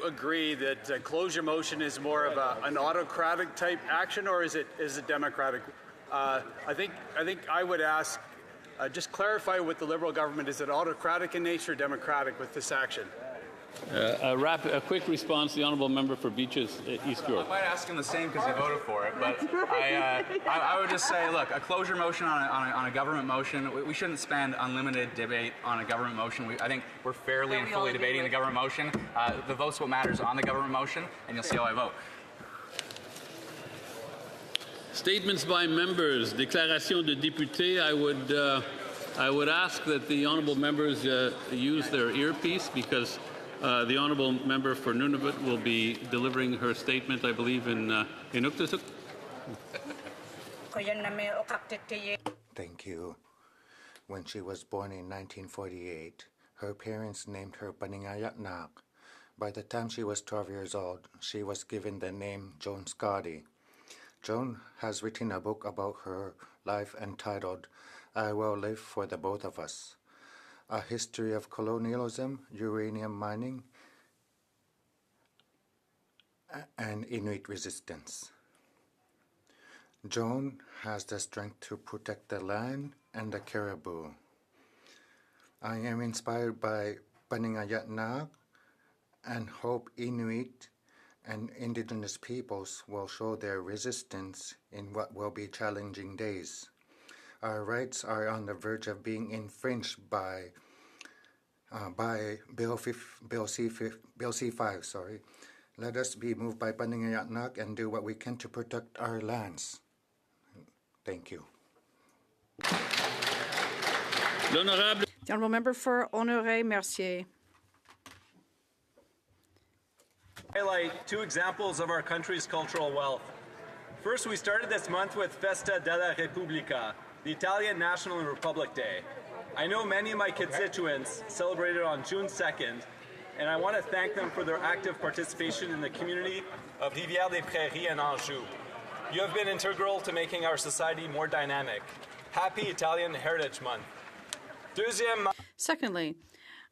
agree that closure motion is more of an autocratic type action, or is it democratic? I think I would ask, just clarify with the Liberal government, is it autocratic in nature or democratic with this action? A quick response, the Honourable Member for Beaches, East York. I might ask him the same because he voted for it, but I would just say, look, a closure motion on a government motion, we shouldn't spend unlimited debate on a government motion. I think we're fairly and fully debating the government motion. The vote's what matters on the government motion, and you'll see how I vote. Statements by members, déclaration de député. I would ask that the honourable members use their earpiece because the honourable member for Nunavut will be delivering her statement, I believe, in Inuktitut. Thank you. When she was born in 1948, her parents named her Paningayatnak. By the time she was 12 years old, she was given the name Joan Scotty. Joan has written a book about her life entitled I Will Live for the Both of Us, a history of colonialism, uranium mining, and Inuit resistance. Joan has the strength to protect the land and the caribou. I am inspired by Paningayatnak and hope Inuit and indigenous peoples will show their resistance in what will be challenging days. Our rights are on the verge of being infringed by Bill C-5. Let us be moved by Paningayatnak and do what we can to protect our lands. Thank you. The Honourable Member for Honoré Mercier. Highlight two examples of our country's cultural wealth. First, we started this month with Festa della Repubblica, the Italian National and Republic Day. I know many of my constituents celebrated on June 2nd, and I want to thank them for their active participation in the community of Rivière-des-Prairies and Anjou. You have been integral to making our society more dynamic. Happy Italian Heritage Month. Secondly,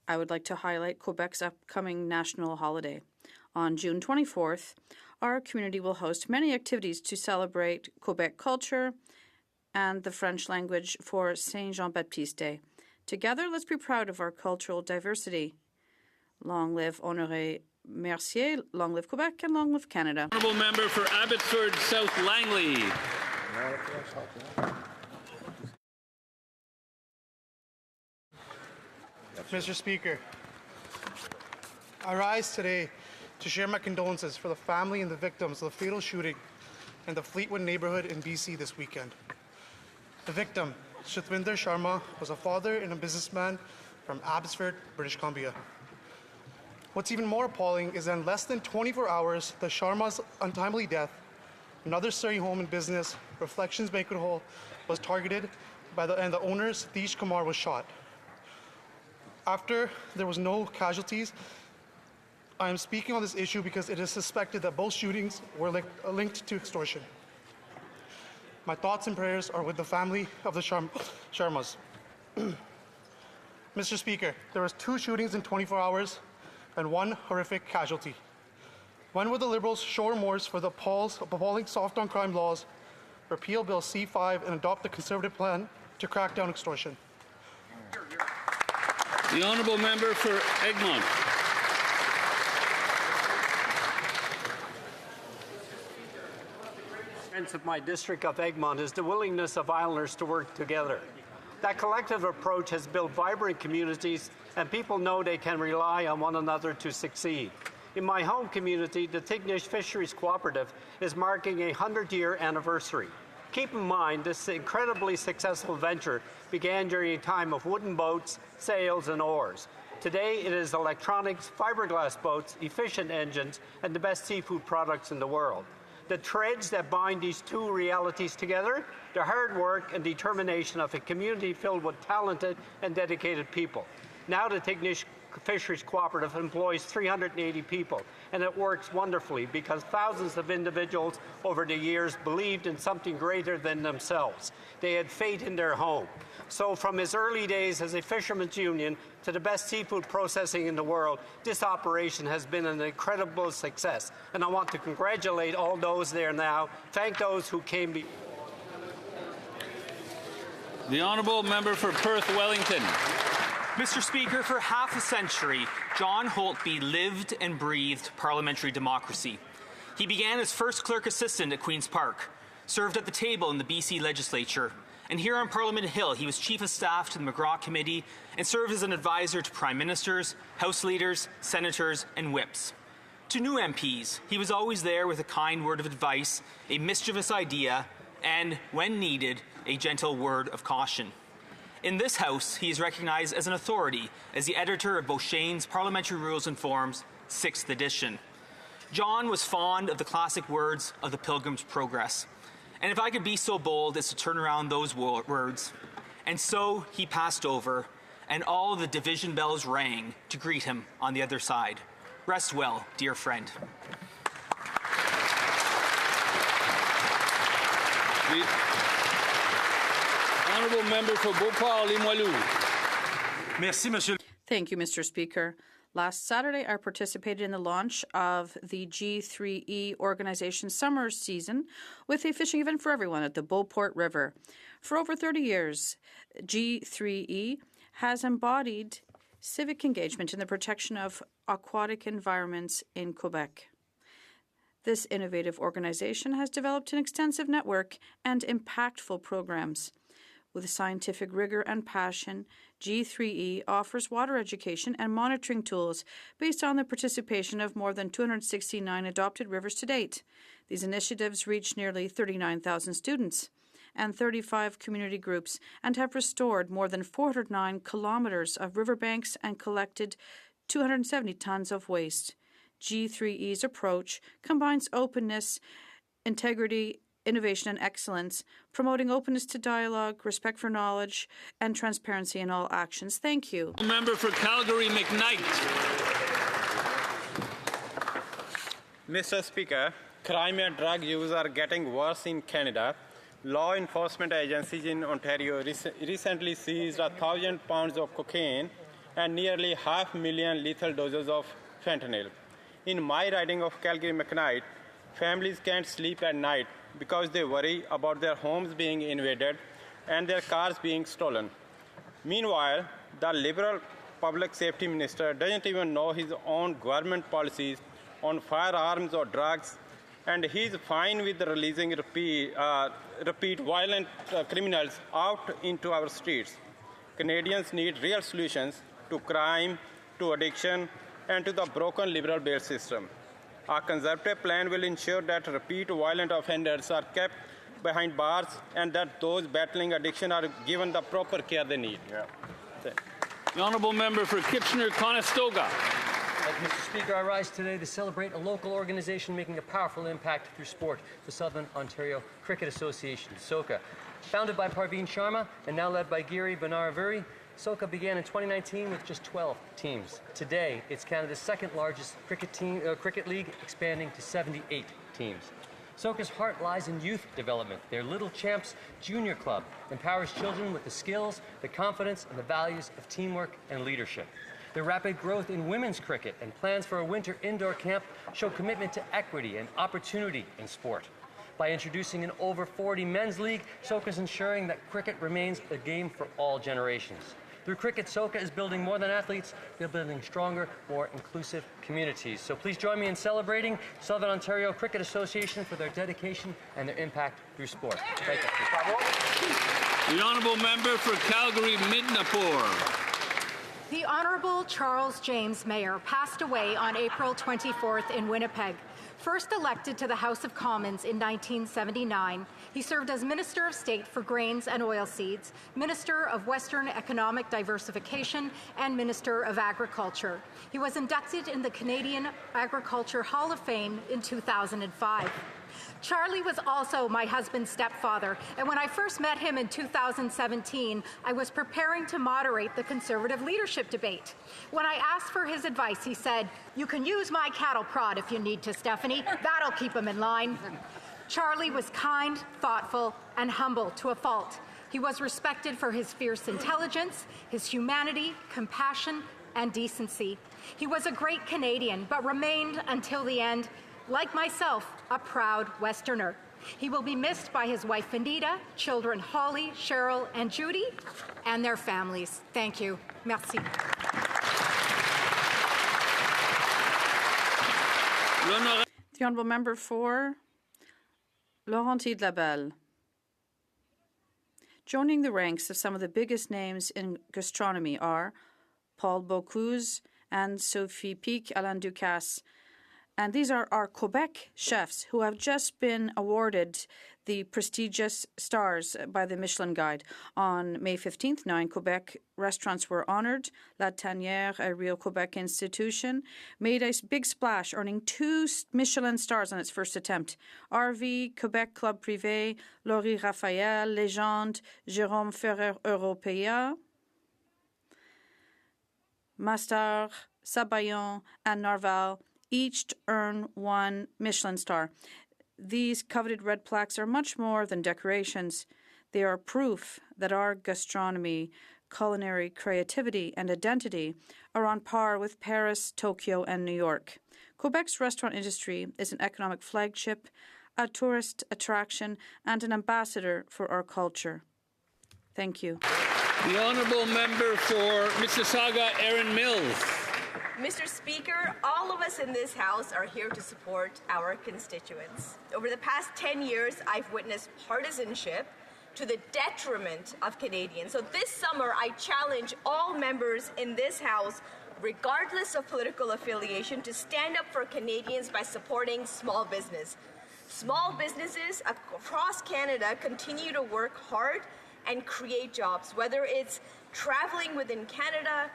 I would like to highlight Quebec's upcoming national holiday. On June 24th, our community will host many activities to celebrate Quebec culture and the French language for Saint Jean-Baptiste Day. Together, let's be proud of our cultural diversity. Long live Honoré Mercier, long live Quebec, and long live Canada. Honourable Member for Abbotsford South Langley. Mr. Speaker, I rise today to share my condolences for the family and the victims of the fatal shooting in the Fleetwood neighbourhood in BC this weekend. The victim, Shitwinder Sharma, was a father and a businessman from Abbotsford, British Columbia. What's even more appalling is that in less than 24 hours, the Sharma's untimely death, another Surrey home and business, Reflections Banquet Hall, was targeted and the owner, Satish Kumar, was shot. After there was no casualties, I am speaking on this issue because it is suspected that both shootings were linked to extortion. My thoughts and prayers are with the family of the Sharmas. Mr. Speaker, there was 2 shootings in 24 hours and 1 horrific casualty. When will the Liberals show remorse for the appalling soft-on-crime laws, repeal Bill C-5, and adopt the Conservative plan to crack down extortion? The Honourable Member for Egmont. Of my district of Egmont is the willingness of islanders to work together. That collective approach has built vibrant communities, and people know they can rely on one another to succeed. In my home community, the Tignish Fisheries Cooperative is marking a 100-year anniversary. Keep in mind, this incredibly successful venture began during a time of wooden boats, sails, and oars. Today, it is electronics, fiberglass boats, efficient engines, and the best seafood products in the world. The threads that bind these two realities together, the hard work and determination of a community filled with talented and dedicated people. Now the Tignish Fisheries Cooperative employs 380 people, and it works wonderfully because thousands of individuals over the years believed in something greater than themselves. They had faith in their home. So from his early days as a fisherman's union to the best seafood processing in the world, this operation has been an incredible success. And I want to congratulate all those there now, thank those who came before. The honourable member for Perth Wellington. Mr. Speaker, for half a century, John Holtby lived and breathed parliamentary democracy. He began as first clerk assistant at Queen's Park, served at the table in the BC legislature, and here on Parliament Hill he was chief of staff to the McGraw Committee and served as an advisor to prime ministers, House leaders, senators and whips. To new MPs, he was always there with a kind word of advice, a mischievous idea, and, when needed, a gentle word of caution. In this House, he is recognized as an authority as the editor of Beauchene's Parliamentary Rules and Forms, 6th edition. John was fond of the classic words of the Pilgrim's Progress. And if I could be so bold as to turn around those words, and so he passed over, and all the division bells rang to greet him on the other side. Rest well, dear friend. The honourable member for Beauport-Limoilou. Merci, Monsieur. Thank you, Mr. Speaker. Last Saturday, I participated in the launch of the G3E organization summer season with a fishing event for everyone at the Beauport River. For over 30 years, G3E has embodied civic engagement in the protection of aquatic environments in Quebec. This innovative organization has developed an extensive network and impactful programs. With scientific rigor and passion, G3E offers water education and monitoring tools based on the participation of more than 269 adopted rivers to date. These initiatives reach nearly 39,000 students and 35 community groups and have restored more than 409 kilometers of riverbanks and collected 270 tons of waste. G3E's approach combines openness, integrity, innovation and excellence, promoting openness to dialogue, respect for knowledge, and transparency in all actions. Thank you. Member for Calgary McKnight. Mr. Speaker, crime and drug use are getting worse in Canada. Law enforcement agencies in Ontario recently seized 1,000 pounds of cocaine and nearly 500,000 lethal doses of fentanyl. In my riding of Calgary McKnight, families can't sleep at night because they worry about their homes being invaded and their cars being stolen. Meanwhile, the Liberal Public Safety Minister doesn't even know his own government policies on firearms or drugs, and he's fine with releasing repeat violent criminals out into our streets. Canadians need real solutions to crime, to addiction, and to the broken liberal bail system. Our Conservative plan will ensure that repeat violent offenders are kept behind bars and that those battling addiction are given the proper care they need. The honourable member for Kitchener-Conestoga. Mr. Speaker, I rise today to celebrate a local organization making a powerful impact through sport, the Southern Ontario Cricket Association, SOCA. Founded by Parveen Sharma and now led by Giri Banarvuri, SOCA began in 2019 with just 12 teams. Today, it's Canada's second largest cricket league, expanding to 78 teams. SOCA's heart lies in youth development. Their Little Champs Junior Club empowers children with the skills, the confidence, and the values of teamwork and leadership. Their rapid growth in women's cricket and plans for a winter indoor camp show commitment to equity and opportunity in sport. By introducing an over 40 men's league, SOCA is ensuring that cricket remains a game for all generations. Through cricket, SOCA is building more than athletes, they're building stronger, more inclusive communities. So please join me in celebrating Southern Ontario Cricket Association for their dedication and their impact through sport. Thank you. The honourable member for Calgary-Midnapore. The Honourable Charles James Mayer passed away on April 24th in Winnipeg. First elected to the House of Commons in 1979, he served as Minister of State for Grains and Oilseeds, Minister of Western Economic Diversification, and Minister of Agriculture. He was inducted in the Canadian Agriculture Hall of Fame in 2005. Charlie was also my husband's stepfather, and when I first met him in 2017, I was preparing to moderate the Conservative leadership debate. When I asked for his advice, he said, "You can use my cattle prod if you need to, Stephanie. That'll keep him in line." Charlie was kind, thoughtful, and humble to a fault. He was respected for his fierce intelligence, his humanity, compassion, and decency. He was a great Canadian, but remained until the end, like myself, a proud Westerner. He will be missed by his wife Anita, children Holly, Cheryl, and Judy, and their families. Thank you. Merci. The honourable member for Laurentides-Labelle. Joining the ranks of some of the biggest names in gastronomy are Paul Bocuse and Sophie Pic Alain Ducasse. And these are our Quebec chefs who have just been awarded the prestigious stars by the Michelin Guide. On May 15th, 9 Quebec restaurants were honoured. La Tanière, a real Quebec institution, made a big splash, earning 2 Michelin stars on its first attempt. RV, Quebec Club Privé, Laurie Raphael, Légende, Jérôme Ferrer Européa, Mastar, Sabayon, and Narval each earn 1 Michelin star. These coveted red plaques are much more than decorations. They are proof that our gastronomy, culinary creativity, and identity are on par with Paris, Tokyo, and New York. Quebec's restaurant industry is an economic flagship, a tourist attraction, and an ambassador for our culture. Thank you. The honourable member for Mississauga, Erin Mills. Mr. Speaker, all of us in this House are here to support our constituents. Over the past 10 years, I've witnessed partisanship to the detriment of Canadians. So this summer, I challenge all members in this House, regardless of political affiliation, to stand up for Canadians by supporting small business. Small businesses across Canada continue to work hard and create jobs, whether it's traveling within Canada,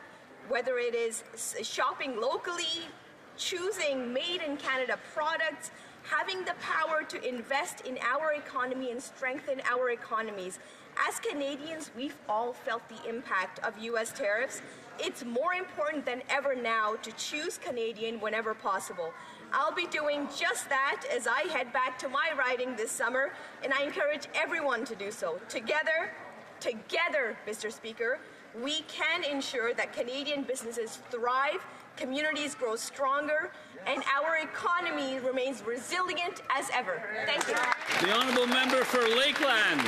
whether it is shopping locally, choosing made-in-Canada products, having the power to invest in our economy and strengthen our economies. As Canadians, we've all felt the impact of U.S. tariffs. It's more important than ever now to choose Canadian whenever possible. I'll be doing just that as I head back to my riding this summer, and I encourage everyone to do so. Together, Mr. Speaker, we can ensure that Canadian businesses thrive, communities grow stronger, and our economy remains resilient as ever. Thank you. The honourable member for Lakeland.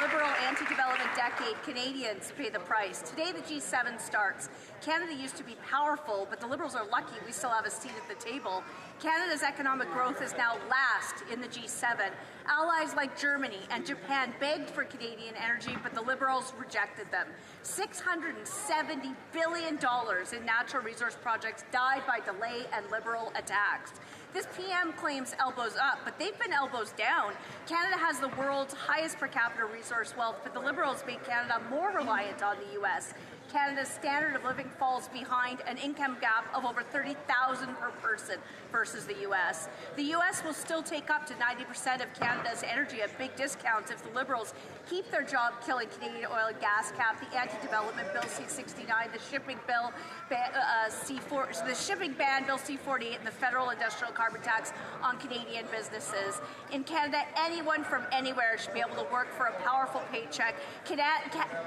Liberal anti-development decade, Canadians pay the price. Today the G7 starts. Canada used to be powerful, but the Liberals are lucky we still have a seat at the table. Canada's economic growth is now last in the G7. Allies like Germany and Japan begged for Canadian energy, but the Liberals rejected them. $670 billion in natural resource projects died by delay and Liberal attacks. This PM claims elbows up, but they've been elbows down. Canada has the world's highest per capita resource wealth, but the Liberals made Canada more reliant on the U.S. Canada's standard of living falls behind an income gap of over $30,000 per person versus the U.S. The U.S. will still take up to 90% of Canada's energy at big discounts if the Liberals keep their job-killing Canadian oil and gas cap, the anti-development Bill C-69, the shipping bill, the shipping ban Bill C-48, and the federal industrial carbon tax on Canadian businesses. In Canada, anyone from anywhere should be able to work for a powerful paycheck.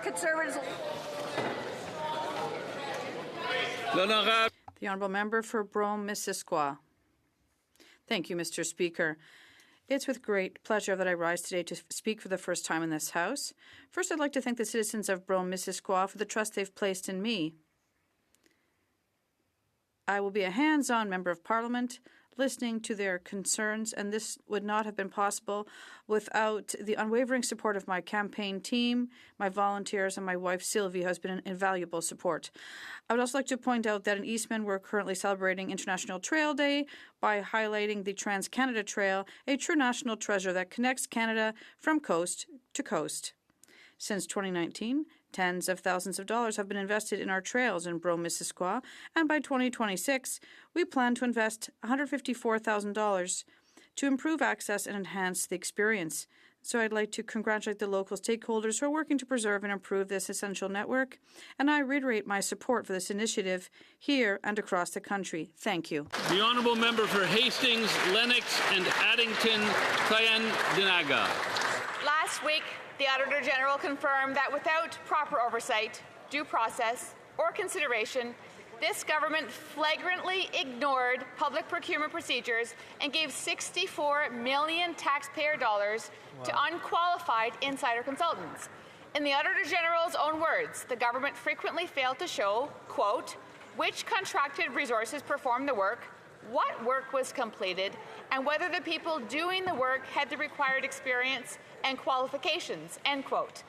Conservatives. The honourable member for Brome-Missisquoi. Thank you, Mr. Speaker. It's with great pleasure that I rise today to speak for the first time in this House. First, I'd like to thank the citizens of Brome-Missisquoi for the trust they've placed in me. I will be a hands-on member of Parliament, listening to their concerns, and this would not have been possible without the unwavering support of my campaign team, my volunteers, and my wife Sylvie, who has been an invaluable support. I would also like to point out that in Eastman we're currently celebrating International Trail Day by highlighting the Trans-Canada Trail, a true national treasure that connects Canada from coast to coast. Since 2019, tens of thousands of dollars have been invested in our trails in Brome-Missisquoi, and by 2026, we plan to invest $154,000 to improve access and enhance the experience. So I'd like to congratulate the local stakeholders who are working to preserve and improve this essential network, and I reiterate my support for this initiative here and across the country. Thank you. The Honourable Member for Hastings, Lennox and Addington, Dinaga. Last week, the Auditor General confirmed that without proper oversight, due process, or consideration, this government flagrantly ignored public procurement procedures and gave $64 million taxpayer dollars to unqualified insider consultants. In the Auditor General's own words, the government frequently failed to show, quote, which contracted resources performed the work, what work was completed, and whether the people doing the work had the required experience and qualifications, end quote.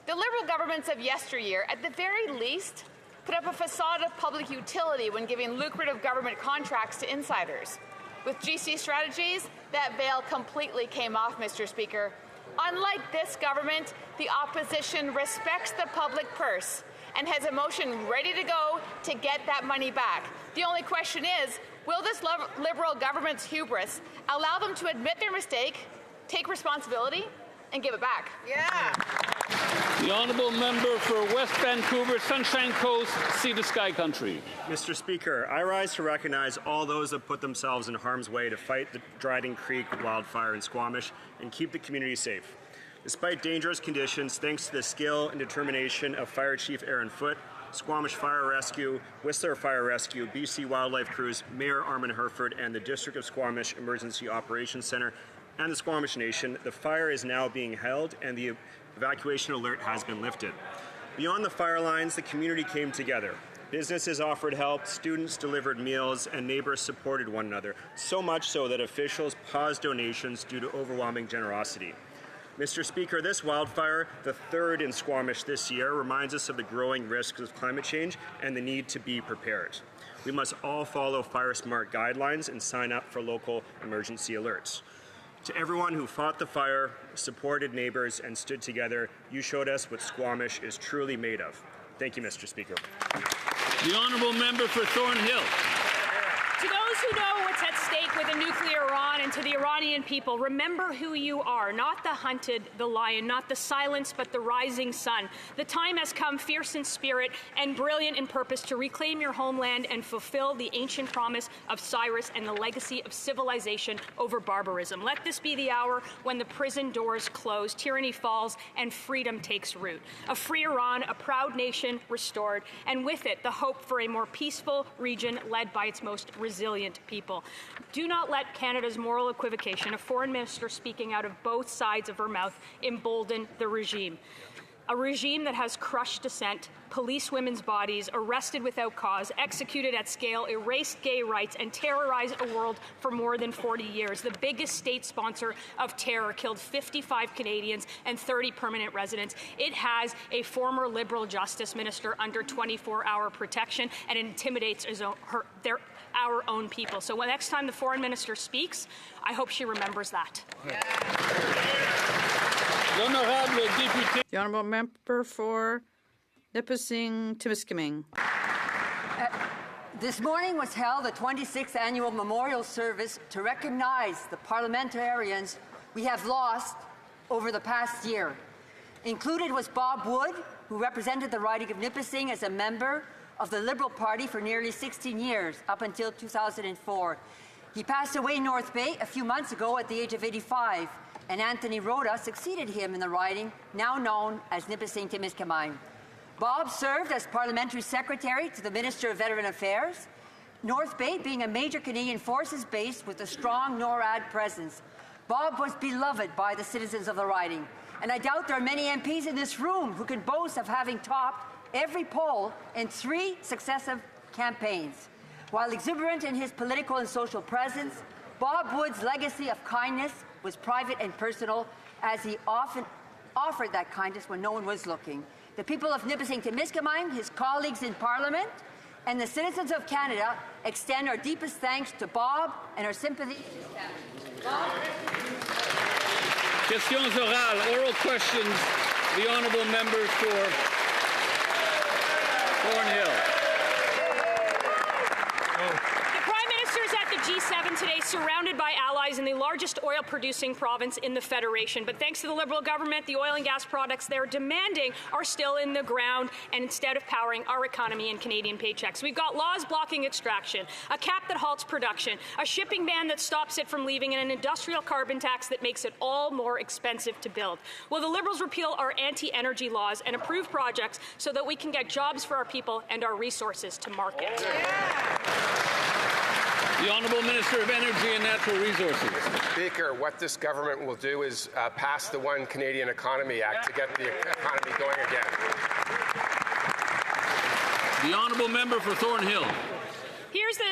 The Liberal governments of yesteryear, at the very least, put up a facade of public utility when giving lucrative government contracts to insiders. With GC strategies, that veil completely came off, Mr. Speaker. Unlike this government, the opposition respects the public purse and has a motion ready to go to get that money back. The only question is, will this Liberal government's hubris allow them to admit their mistake, take responsibility, and give it back? Yeah. The Honourable Member for West Vancouver, Sunshine Coast, Sea to Sky Country. Mr. Speaker, I rise to recognize all those that put themselves in harm's way to fight the Dryden Creek wildfire in Squamish and keep the community safe. Despite dangerous conditions, thanks to the skill and determination of Fire Chief Aaron Foote, Squamish Fire Rescue, Whistler Fire Rescue, BC Wildlife Crews, Mayor Armin Herford, and the District of Squamish Emergency Operations Centre, and the Squamish Nation, the fire is now being held and the evacuation alert has been lifted. Beyond the fire lines, the community came together. Businesses offered help, students delivered meals, and neighbors supported one another, so much so that officials paused donations due to overwhelming generosity. Mr. Speaker, this wildfire, the third in Squamish this year, reminds us of the growing risks of climate change and the need to be prepared. We must all follow fire-smart guidelines and sign up for local emergency alerts. To everyone who fought the fire, supported neighbors, and stood together, you showed us what Squamish is truly made of. Thank you, Mr. Speaker. The Honourable Member for Thornhill. To those who know what's at stake with a nuclear Iran, and to the Iranian people, remember who you are, not the hunted, the lion, not the silence, but the rising sun. The time has come, fierce in spirit and brilliant in purpose, to reclaim your homeland and fulfill the ancient promise of Cyrus and the legacy of civilization over barbarism. Let this be the hour when the prison doors close, tyranny falls, and freedom takes root. A free Iran, a proud nation restored, and with it, the hope for a more peaceful region led by its most resilient people. Do not let Canada's moral equivocation, a foreign minister speaking out of both sides of her mouth, embolden the regime. A regime that has crushed dissent, policed women's bodies, arrested without cause, executed at scale, erased gay rights, and terrorized a world for more than 40 years. The biggest state sponsor of terror killed 55 Canadians and 30 permanent residents. It has a former Liberal Justice Minister under 24-hour protection and intimidates our own people. So next time the foreign minister speaks, I hope she remembers that. The Honourable Member for Nipissing-Timiskaming. This morning was held the 26th annual memorial service to recognize the parliamentarians we have lost over the past year. Included was Bob Wood, who represented the riding of Nipissing as a member of the Liberal Party for nearly 16 years, up until 2004. He passed away in North Bay a few months ago at the age of 85, and Anthony Rhoda succeeded him in the riding, now known as Nipissing-Timiskaming. Bob served as Parliamentary Secretary to the Minister of Veteran Affairs, North Bay being a major Canadian Forces base with a strong NORAD presence. Bob was beloved by the citizens of the riding, and I doubt there are many MPs in this room who can boast of having topped every poll in 3 successive campaigns. While exuberant in his political and social presence, Bob Wood's legacy of kindness was private and personal, as he often offered that kindness when no one was looking. The people of Nipissing-Timiskaming, his colleagues in Parliament, and the citizens of Canada extend our deepest thanks to Bob and our sympathy to his family. Bob? Questions orales, oral questions. The Honourable Member for Thornhill. The Prime Minister is at the G7 today surrounded by allies in the largest oil-producing province in the Federation. But thanks to the Liberal government, the oil and gas products they're demanding are still in the ground, and instead of powering our economy and Canadian paychecks. We've got laws blocking extraction, a cap that halts production, a shipping ban that stops it from leaving, and an industrial carbon tax that makes it all more expensive to build. Will the Liberals repeal our anti-energy laws and approve projects so that we can get jobs for our people and our resources to market? The Honourable Minister of Energy and Natural Resources. Speaker, what this government will do is pass the One Canadian Economy Act to get the economy going again. The Honourable Member for Thornhill.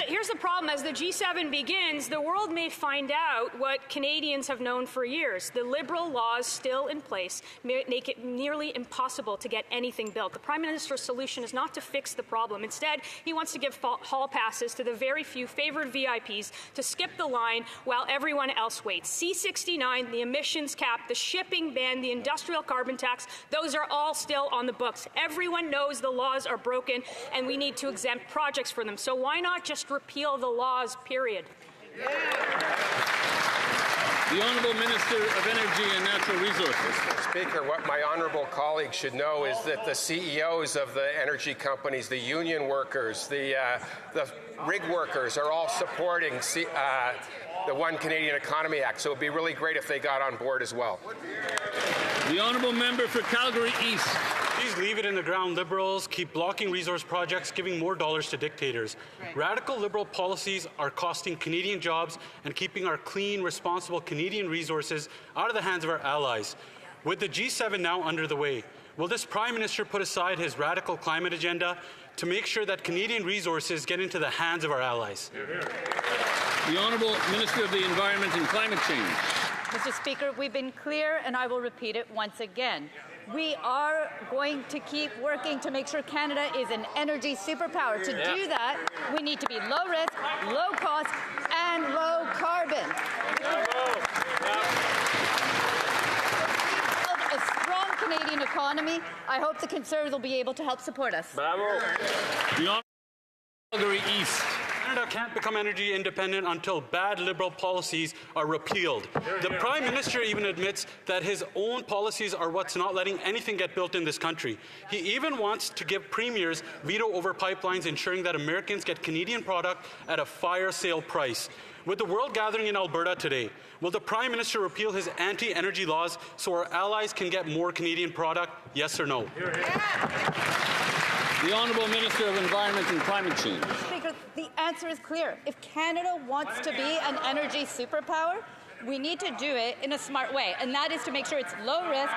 Here's the problem. As the G7 begins, the world may find out what Canadians have known for years. The Liberal laws still in place make it nearly impossible to get anything built. The Prime Minister's solution is not to fix the problem. Instead, he wants to give hall passes to the very few favoured VIPs to skip the line while everyone else waits. C-69, the emissions cap, the shipping ban, the industrial carbon tax, those are all still on the books. Everyone knows the laws are broken and we need to exempt projects for them. So why not just repeal the laws, period? The Honourable Minister of Energy and Natural Resources. Speaker, what my honourable colleagues should know is that the CEOs of the energy companies, the union workers, the rig workers are all supporting the One Canadian Economy Act, so it would be really great if they got on board as well. The Honourable Member for Calgary East. Please leave it in the ground, Liberals. Keep blocking resource projects, giving more dollars to dictators. Radical Liberal policies are costing Canadian jobs and keeping our clean, responsible Canadian resources out of the hands of our allies. With the G7 now under the way, will this Prime Minister put aside his radical climate agenda to make sure that Canadian resources get into the hands of our allies? The Honourable Minister of the Environment and Climate Change. Mr. Speaker, we've been clear, and I will repeat it once again. We are going to keep working to make sure Canada is an energy superpower. To do that, we need to be low risk, low cost, and low carbon. A strong Canadian economy. I hope the Conservatives will be able to help support us. Bravo. The Calgary East. Canada can't become energy independent until bad Liberal policies are repealed. The Prime Minister even admits that his own policies are what's not letting anything get built in this country. He even wants to give premiers veto over pipelines, ensuring that Americans get Canadian product at a fire sale price. With the world gathering in Alberta today, will the Prime Minister repeal his anti-energy laws so our allies can get more Canadian product? Yes or no? The Honourable Minister of Environment and Climate Change. Speaker, the answer is clear. If Canada wants to be an energy superpower, we need to do it in a smart way, and that is to make sure it's low risk,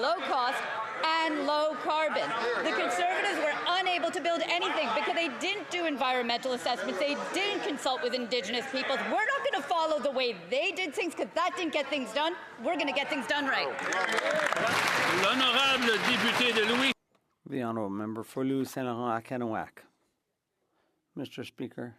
low cost, and low carbon. The Conservatives were unable to build anything because they didn't do environmental assessments. They didn't consult with Indigenous peoples. We're not going to follow the way they did things because that didn't get things done. We're going to get things done right. L'honorable député de Louis. The Honourable Member for Louis Saint Laurent Akanawak. Mr. Speaker,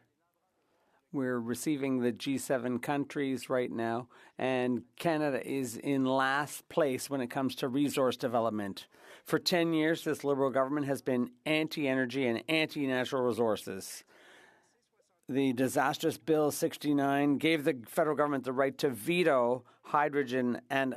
we're receiving the G7 countries right now, and Canada is in last place when it comes to resource development. For 10 years, this Liberal government has been anti-energy and anti-natural resources. The disastrous Bill 69 gave the federal government the right to veto hydrogen and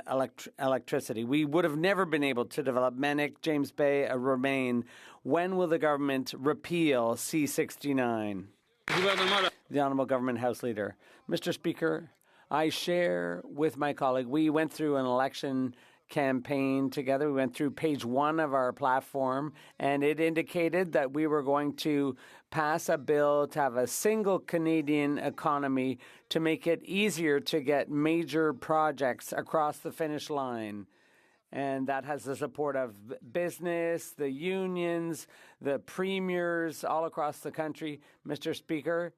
electricity. We would have never been able to develop Manic, James Bay, Remain. When will the government repeal C-69? The Honourable Government House Leader. Mr. Speaker, I share with my colleague, we went through an election campaign together. We went through page 1 of our platform, and it indicated that we were going to pass a bill to have a single Canadian economy to make it easier to get major projects across the finish line. And that has the support of business, the unions, the premiers all across the country. Mr. Speaker,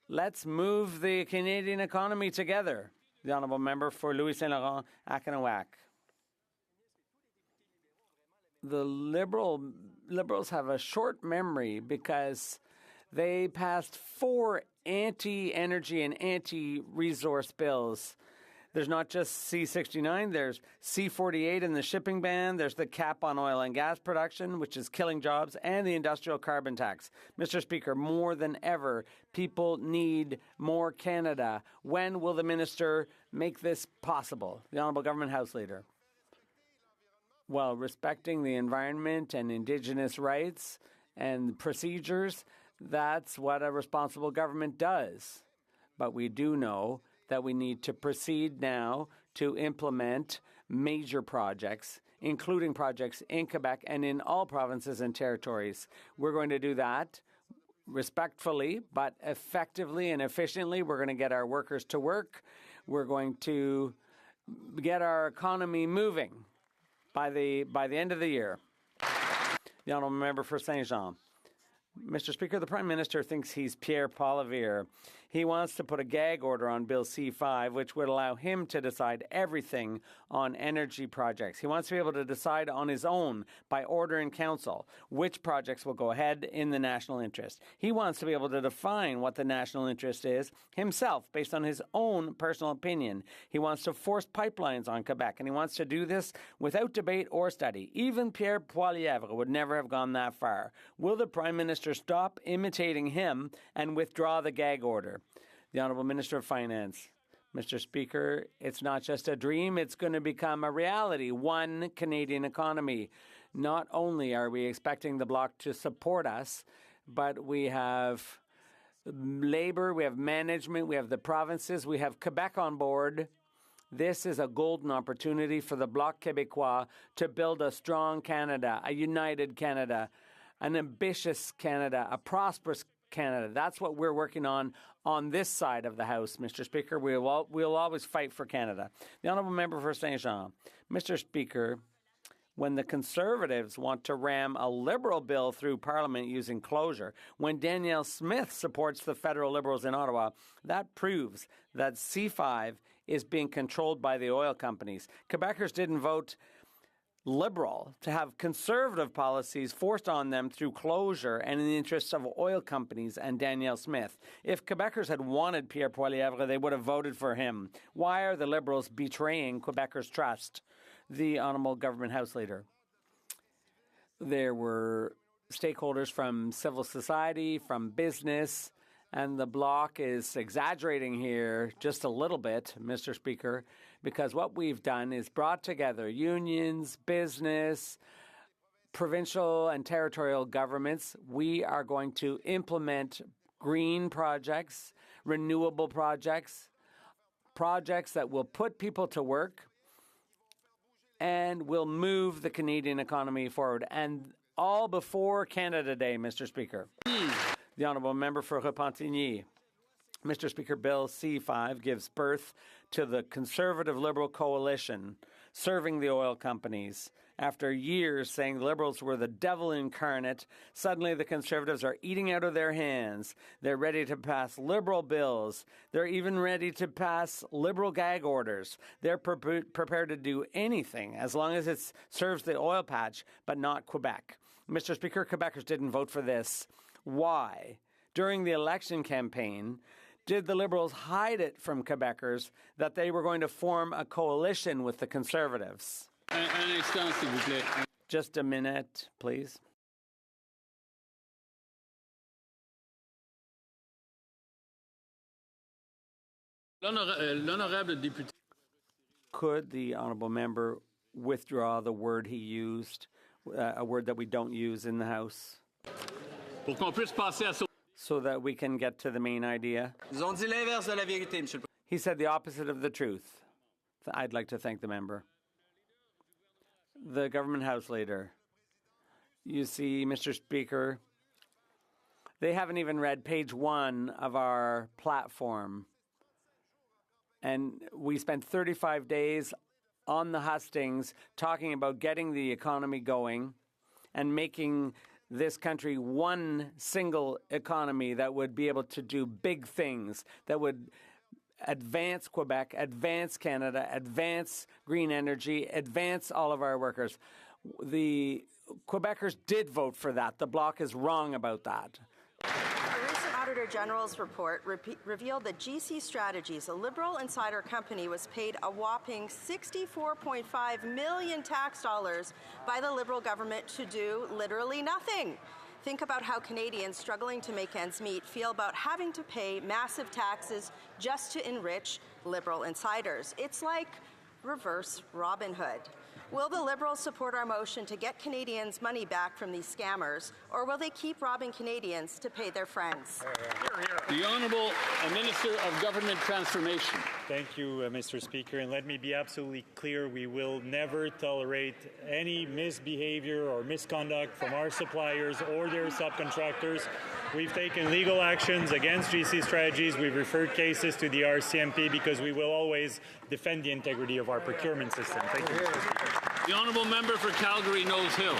let's move the Canadian economy together. The Honourable Member for Louis Saint Laurent Akanawak. The Liberals have a short memory because they passed 4 anti-energy and anti-resource bills. There's not just C-69, there's C-48 in the shipping ban, there's the cap on oil and gas production, which is killing jobs, and the industrial carbon tax. Mr. Speaker, more than ever, people need more Canada. When will the minister make this possible? The Honourable Government House Leader. Well, respecting the environment and Indigenous rights and procedures, that's what a responsible government does. But we do know that we need to proceed now to implement major projects, including projects in Quebec and in all provinces and territories. We're going to do that respectfully, but effectively and efficiently. We're going to get our workers to work. We're going to get our economy moving by the end of the year. The Honourable Member for Saint-Jean. Mr. Speaker, the Prime Minister thinks he's Pierre Poilievre. He wants to put a gag order on Bill C-5, which would allow him to decide everything on energy projects. He wants to be able to decide on his own, by order in council, which projects will go ahead in the national interest. He wants to be able to define what the national interest is himself, based on his own personal opinion. He wants to force pipelines on Quebec, and he wants to do this without debate or study. Even Pierre Poilievre would never have gone that far. Will the Prime Minister stop imitating him and withdraw the gag order? The Honourable Minister of Finance. Mr. Speaker, it's not just a dream, it's going to become a reality. One Canadian economy. Not only are we expecting the Bloc to support us, but we have Labour, we have management, we have the provinces, we have Quebec on board. This is a golden opportunity for the Bloc Québécois to build a strong Canada, a united Canada, an ambitious Canada, a prosperous Canada. That's what we're working on this side of the House, Mr. Speaker. We'll always fight for Canada. The Honourable Member for Saint-Jean. Mr. Speaker, when the Conservatives want to ram a Liberal bill through Parliament using closure, when Danielle Smith supports the federal Liberals in Ottawa, that proves that C-5 is being controlled by the oil companies. Quebecers didn't vote Liberal to have Conservative policies forced on them through closure and in the interests of oil companies and Danielle Smith. If Quebecers had wanted Pierre Poilievre, they would have voted for him. Why are the Liberals betraying Quebecers' trust? The Honourable Government House Leader. There were stakeholders from civil society, from business, and the Bloc is exaggerating here just a little bit, Mr. Speaker, because what we've done is brought together unions, business, provincial and territorial governments. We are going to implement green projects, renewable projects, projects that will put people to work and will move the Canadian economy forward. And all before Canada Day, Mr. Speaker. The Honourable Member for Repentigny. Mr. Speaker, Bill C-5 gives birth to the Conservative Liberal coalition serving the oil companies. After years saying the Liberals were the devil incarnate, suddenly the Conservatives are eating out of their hands. They're ready to pass Liberal bills. They're even ready to pass Liberal gag orders. They're prepared to do anything as long as it serves the oil patch, but not Quebec. Mr. Speaker, Quebecers didn't vote for this. Why? During the election campaign, did the Liberals hide it from Quebecers that they were going to form a coalition with the Conservatives? Un instant, s'il vous plaît. Just a minute, please. L'honorable député. Could the honourable member withdraw the word he used, a word that we don't use in the House? Pour qu'on puisse passer à so that we can get to the main idea. He said the opposite of the truth. I'd like to thank the member. The Government House Leader. You see, Mr. Speaker, they haven't even read page 1 of our platform. And we spent 35 days on the hustings talking about getting the economy going and making this country one single economy that would be able to do big things, that would advance Quebec, advance Canada, advance green energy, advance all of our workers. The Quebecers did vote for that. The Bloc is wrong about that. A recent Auditor General's report revealed that GC Strategies, a Liberal insider company, was paid a whopping $64.5 million tax dollars by the Liberal government to do literally nothing. Think about how Canadians struggling to make ends meet feel about having to pay massive taxes just to enrich Liberal insiders. It's like reverse Robin Hood. Will the Liberals support our motion to get Canadians' money back from these scammers, or will they keep robbing Canadians to pay their friends? The Honourable Minister of Government Transformation. Thank you, Mr. Speaker. And let me be absolutely clear, we will never tolerate any misbehavior or misconduct from our suppliers or their subcontractors. We've taken legal actions against GC Strategies. We've referred cases to the RCMP because we will always defend the integrity of our procurement system. Thank you, Mr. Speaker. The Honourable Member for Calgary-Nose Hill.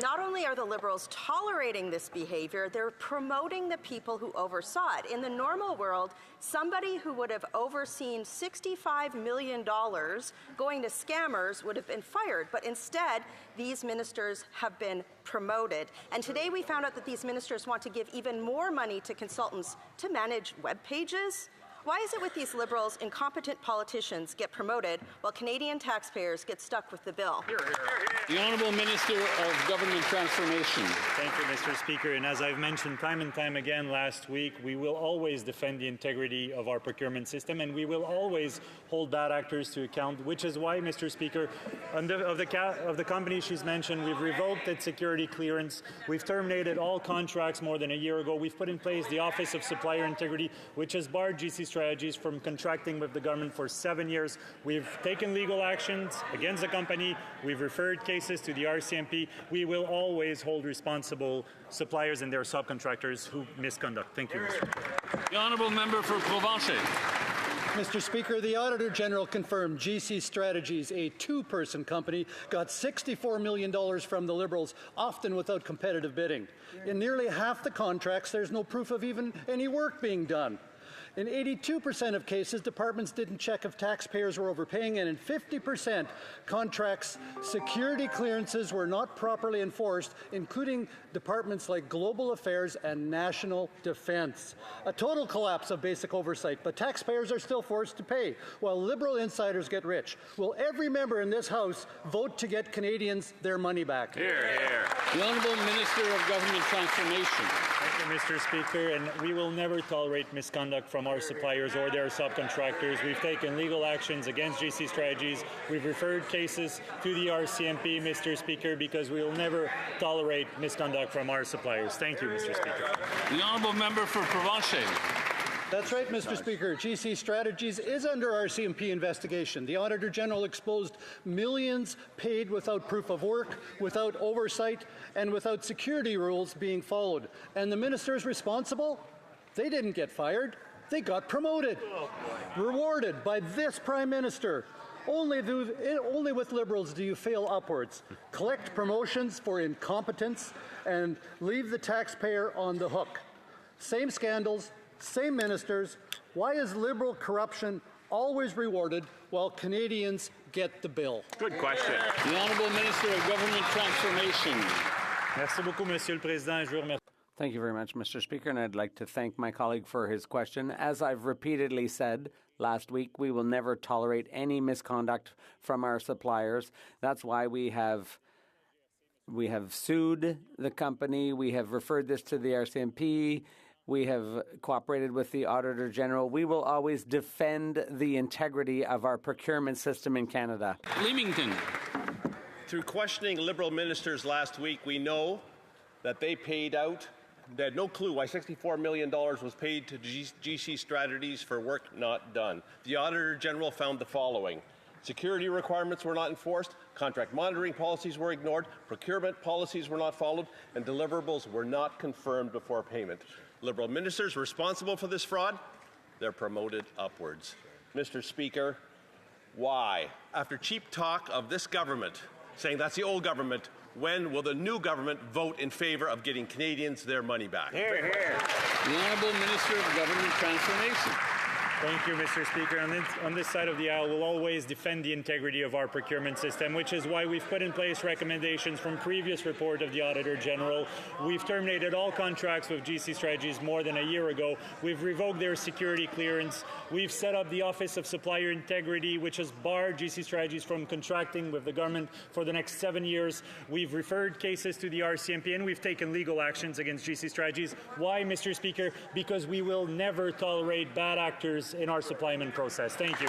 Not only are the Liberals tolerating this behavior, they're promoting the people who oversaw it. In the normal world, somebody who would have overseen $65 million going to scammers would have been fired, but instead, these ministers have been promoted. And today we found out that these ministers want to give even more money to consultants to manage web pages. Why is it with these Liberals, incompetent politicians get promoted while Canadian taxpayers get stuck with the bill? The Honourable Minister of Government Transformation. Thank you, Mr. Speaker. And as I've mentioned time and time again last week, we will always defend the integrity of our procurement system, and we will always hold bad actors to account, which is why, Mr. Speaker, of the company she's mentioned, we've revoked its security clearance. We've terminated all contracts more than a year ago. We've put in place the Office of Supplier Integrity, which has barred GC Strategies from contracting with the government for 7 years. We've taken legal actions against the company. We've referred cases to the RCMP. We will always hold responsible suppliers and their subcontractors who misconduct. Thank you, Mr. Speaker. The Honourable Member for Provencher. Mr. Speaker, the Auditor General confirmed GC Strategies, a two-person company, got $64 million from the Liberals, often without competitive bidding. In nearly half the contracts, there's no proof of even any work being done. In 82% of cases, departments didn't check if taxpayers were overpaying, and in 50% contracts, security clearances were not properly enforced, including departments like Global Affairs and National Defence. A total collapse of basic oversight, but taxpayers are still forced to pay, while Liberal insiders get rich. Will every member in this House vote to get Canadians their money back? Hear, hear. The Honourable Minister of Government Transformation. Thank you, Mr. Speaker, and we will never tolerate misconduct from our suppliers or their subcontractors. We've taken legal actions against GC Strategies. We've referred cases to the RCMP, Mr. Speaker, because we will never tolerate misconduct from our suppliers. Thank you, Mr. Speaker. The Honourable Member for Provencher. That's right, Mr. Speaker. GC Strategies is under RCMP investigation. The Auditor General exposed millions paid without proof of work, without oversight, and without security rules being followed. And the ministers responsible? They didn't get fired. They got promoted, rewarded by this Prime Minister. Only with Liberals do you fail upwards. Collect promotions for incompetence and leave the taxpayer on the hook. Same scandals, same ministers. Why is Liberal corruption always rewarded while Canadians get the bill? Good question. The Honourable Minister of Government Transformation. Merci beaucoup, Monsieur le Président. Je vous remercie. Thank you very much, Mr. Speaker, and I'd like to thank my colleague for his question. As I've repeatedly said last week, we will never tolerate any misconduct from our suppliers. That's why we have sued the company. We have referred this to the RCMP. We have cooperated with the Auditor General. We will always defend the integrity of our procurement system in Canada. Leamington. Through questioning Liberal ministers last week, we know that they paid out. They had no clue why $64 million was paid to GC Strategies for work not done. The Auditor General found the following. Security requirements were not enforced, contract monitoring policies were ignored, procurement policies were not followed, and deliverables were not confirmed before payment. Liberal ministers responsible for this fraud, they're promoted upwards. Mr. Speaker, why? After cheap talk of this government, saying that's the old government, when will the new government vote in favour of getting Canadians their money back? Hear, hear. The Honourable Minister of Government Transformation. Thank you, Mr. Speaker. On this side of the aisle, we'll always defend the integrity of our procurement system, which is why we've put in place recommendations from previous report of the Auditor General. We've terminated all contracts with GC Strategies more than a year ago. We've revoked their security clearance. We've set up the Office of Supplier Integrity, which has barred GC Strategies from contracting with the government for the next 7 years. We've referred cases to the RCMP, and we've taken legal actions against GC Strategies. Why, Mr. Speaker? Because we will never tolerate bad actors in our supplyment process. Thank you.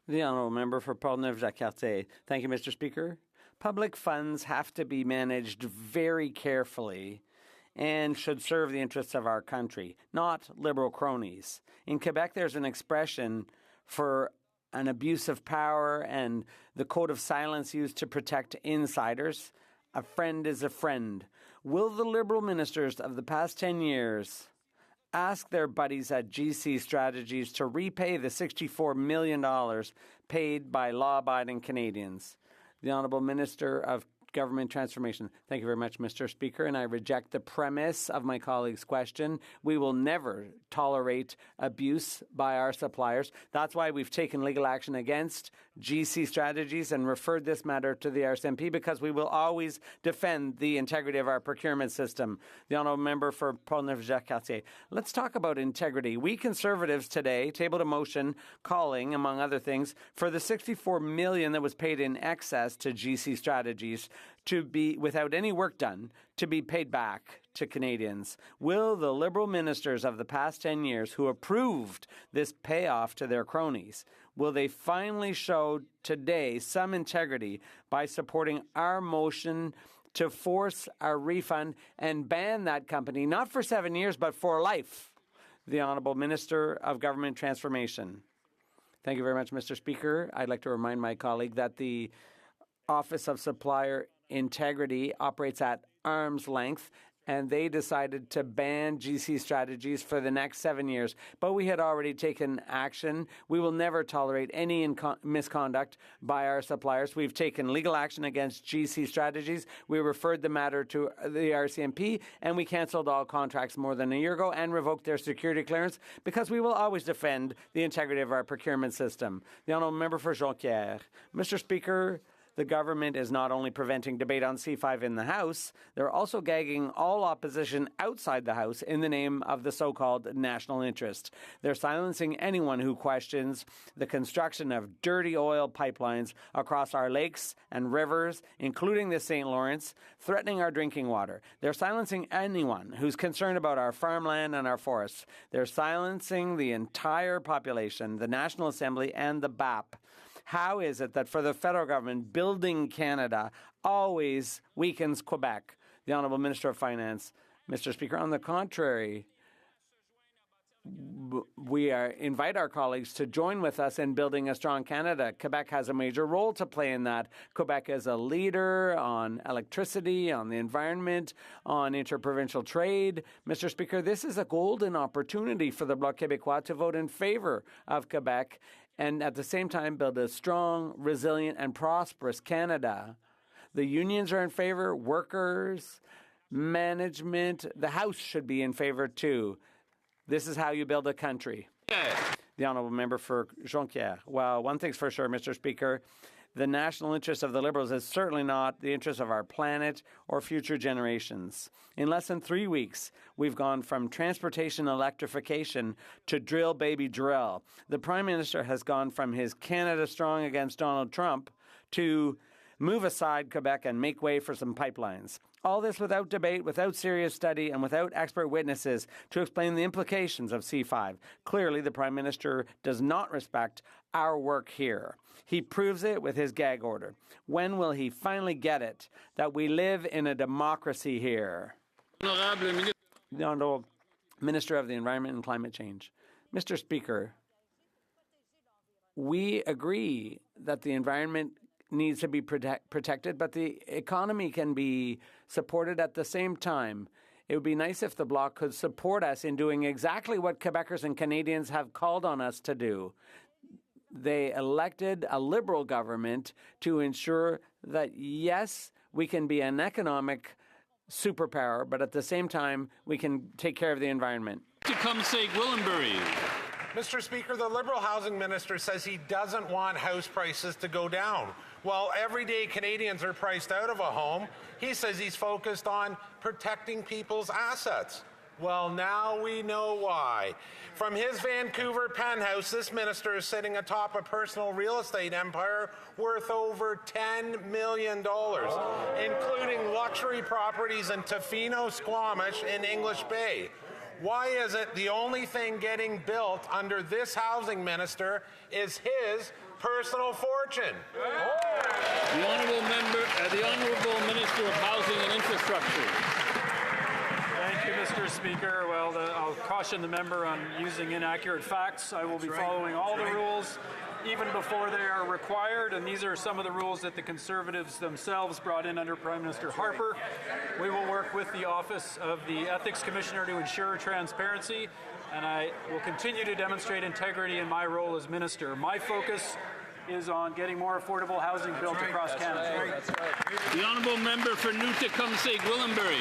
The Honourable Member for Portneuf-Jacques-Cartier. Thank you, Mr. Speaker. Public funds have to be managed very carefully and should serve the interests of our country, not Liberal cronies. In Quebec, there's an expression for an abuse of power and the code of silence used to protect insiders. A friend is a friend. Will the Liberal ministers of the past 10 years ask their buddies at GC Strategies to repay the $64 million paid by law-abiding Canadians? The Honourable Minister of Government Transformation. Thank you very much, Mr. Speaker, and I reject the premise of my colleague's question. We will never tolerate abuse by our suppliers. That's why we've taken legal action against GC Strategies and referred this matter to the RCMP, because we will always defend the integrity of our procurement system. The Honourable Member for Portneuf-Jacques-Cartier. Let's talk about integrity. We Conservatives today tabled a motion calling, among other things, for the $64 million that was paid in excess to GC Strategies to be, without any work done, to be paid back to Canadians. Will the Liberal ministers of the past 10 years who approved this payoff to their cronies, will they finally show today some integrity by supporting our motion to force a refund and ban that company, not for 7 years, but for life? The Honourable Minister of Government Transformation. Thank you very much, Mr. Speaker. I'd like to remind my colleague that the Office of Supplier Integrity operates at arm's length, and they decided to ban GC Strategies for the next 7 years. But we had already taken action. We will never tolerate any misconduct by our suppliers. We've taken legal action against GC Strategies. We referred the matter to the RCMP, and we cancelled all contracts more than a year ago and revoked their security clearance, because we will always defend the integrity of our procurement system. The Honourable Member for Jonquière. Mr. Speaker, the government is not only preventing debate on C5 in the House, they're also gagging all opposition outside the House in the name of the so-called national interest. They're silencing anyone who questions the construction of dirty oil pipelines across our lakes and rivers, including the St. Lawrence, threatening our drinking water. They're silencing anyone who's concerned about our farmland and our forests. They're silencing the entire population, the National Assembly, and the BAP. How is it that for the federal government, building Canada always weakens Quebec? The Honourable Minister of Finance. Mr. Speaker, on the contrary, we invite our colleagues to join with us in building a strong Canada. Quebec has a major role to play in that. Quebec is a leader on electricity, on the environment, on interprovincial trade. Mr. Speaker, this is a golden opportunity for the Bloc Québécois to vote in favour of Quebec and at the same time build a strong, resilient, and prosperous Canada. The unions are in favor, workers, management, the House should be in favor too. This is how you build a country. The Honourable Member for Jonquière. Well, one thing's for sure, Mr. Speaker, the national interest of the Liberals is certainly not the interest of our planet or future generations. In less than 3 weeks, we've gone from transportation electrification to drill, baby, drill. The Prime Minister has gone from his Canada Strong against Donald Trump to move aside Quebec and make way for some pipelines. All this without debate, without serious study, and without expert witnesses to explain the implications of C5. Clearly, the Prime Minister does not respect our work here. He proves it with his gag order. When will he finally get it that we live in a democracy here? The Honourable Minister of the Environment and Climate Change. Mr. Speaker, we agree that the environment needs to be protected, but the economy can be supported at the same time. It would be nice if the Bloc could support us in doing exactly what Quebecers and Canadians have called on us to do. They elected a Liberal government to ensure that, yes, we can be an economic superpower, but at the same time, we can take care of the environment. Tecumseh Gwillimbury. Mr. Speaker, the Liberal Housing Minister says he doesn't want house prices to go down. While everyday Canadians are priced out of a home, he says he's focused on protecting people's assets. Well, now we know why. From his Vancouver penthouse, this minister is sitting atop a personal real estate empire worth over $10 million, including luxury properties in Tofino, Squamish, and English Bay. Why is it the only thing getting built under this housing minister is his personal fortune? The Honourable Minister of Housing and Infrastructure. Thank you, Mr. Speaker. Well, I'll caution the member on using inaccurate facts. I will be following all the rules, even before they are required, and these are some of the rules that the Conservatives themselves brought in under Prime Minister Harper. We will work with the Office of the Ethics Commissioner to ensure transparency, and I will continue to demonstrate integrity in my role as Minister. My focus is on getting more affordable housing built across Canada. The Honourable Member for New Tecumseh Gwillimbury.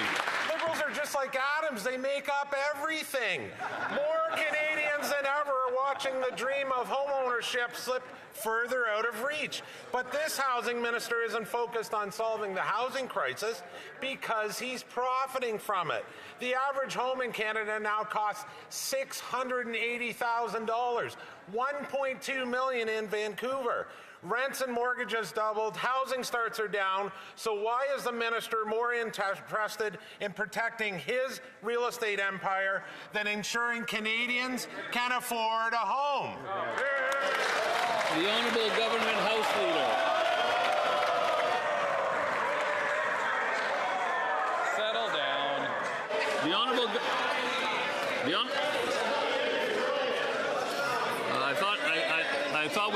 Liberals are just like Adams. They make up everything. More Canadians than ever are watching the dream of homeownership slip further out of reach. But this housing minister isn't focused on solving the housing crisis because he's profiting from it. The average home in Canada now costs $680,000, $1.2 million in Vancouver. Rents and mortgages doubled, housing starts are down, so why is the minister more interested in protecting his real estate empire than ensuring Canadians can afford a home? The Honourable Government House Leader. Settle down. The Honourable... I thought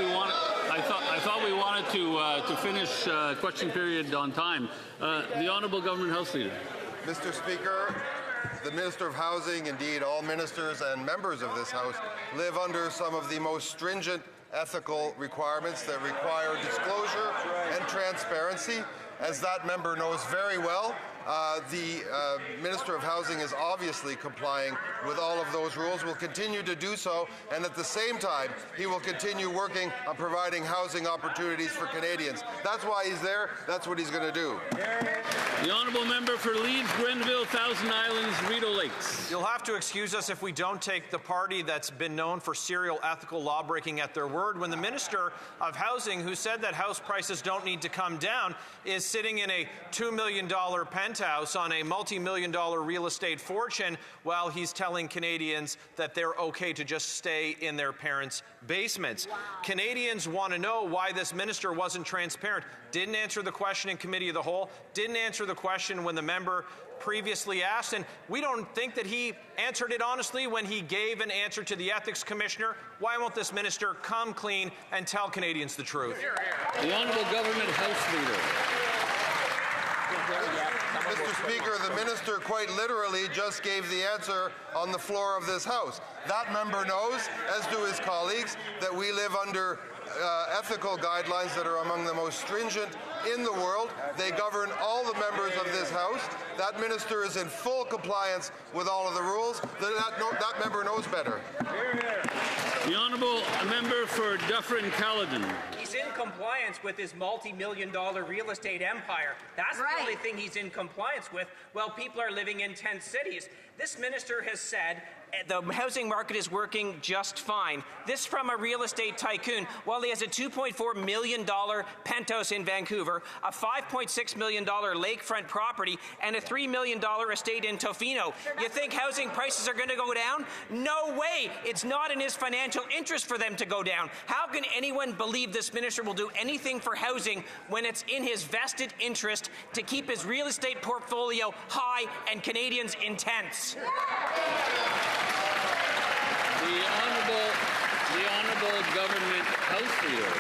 we wanted to finish question period on time. The Honourable Government House Leader. Mr. Speaker, the Minister of Housing, indeed all ministers and members of this House, live under some of the most stringent ethical requirements that require disclosure and transparency. As that member knows very well, the Minister of Housing is obviously complying with all of those rules, will continue to do so, and at the same time, he will continue working on providing housing opportunities for Canadians. That's why he's there. That's what he's going to do. The Honourable Member for Leeds, Grenville, Thousand Islands, Rideau Lakes. You'll have to excuse us if we don't take the party that's been known for serial ethical lawbreaking at their word when the Minister of Housing, who said that house prices don't need to come down, is sitting in a $2 million penthouse on a multi-million-dollar real estate fortune while he's telling Canadians that they're okay to just stay in their parents' basements. Wow. Canadians want to know why this minister wasn't transparent, didn't answer the question in Committee of the Whole, didn't answer the question when the member previously asked, and we don't think that he answered it honestly when he gave an answer to the Ethics Commissioner. Why won't this minister come clean and tell Canadians the truth? The Honourable Government House Leader. Mr. Speaker, the minister quite literally just gave the answer on the floor of this House. That member knows, as do his colleagues, that we live under ethical guidelines that are among the most stringent in the world. They govern all the members of this House. That minister is in full compliance with all of the rules. That member knows better. The Honourable Member for Dufferin-Caledon. He's in compliance with his multi-million-dollar real estate empire. That's the only thing he's in compliance with while people are living in tent cities. This minister has said the housing market is working just fine. This from a real estate tycoon. While he has a $2.4 million penthouse in Vancouver, a $5.6 million lakefront property, and a $3 million estate in Tofino. You think housing prices are going to go down? No way. It's not in his financial interest for them to go down. How can anyone believe this minister will do anything for housing when it's in his vested interest to keep his real estate portfolio high and Canadians in tents? The Honourable Government House Leader.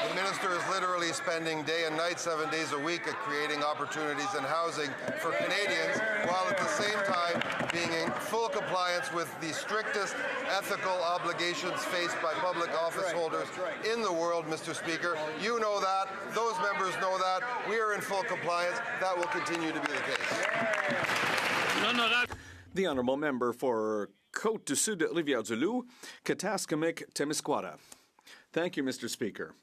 The minister is literally spending day and night, 7 days a week at creating opportunities in housing for Canadians, while at the same time being in full compliance with the strictest ethical obligations faced by public office holders in the world, Mr. Speaker. You know that. Those members know that. We are in full compliance. That will continue to be the case. The Honourable Member for Côte du Sud, Rivière-du-Loup, Kataskamik, Témiscouata. Thank you, Mr. Speaker.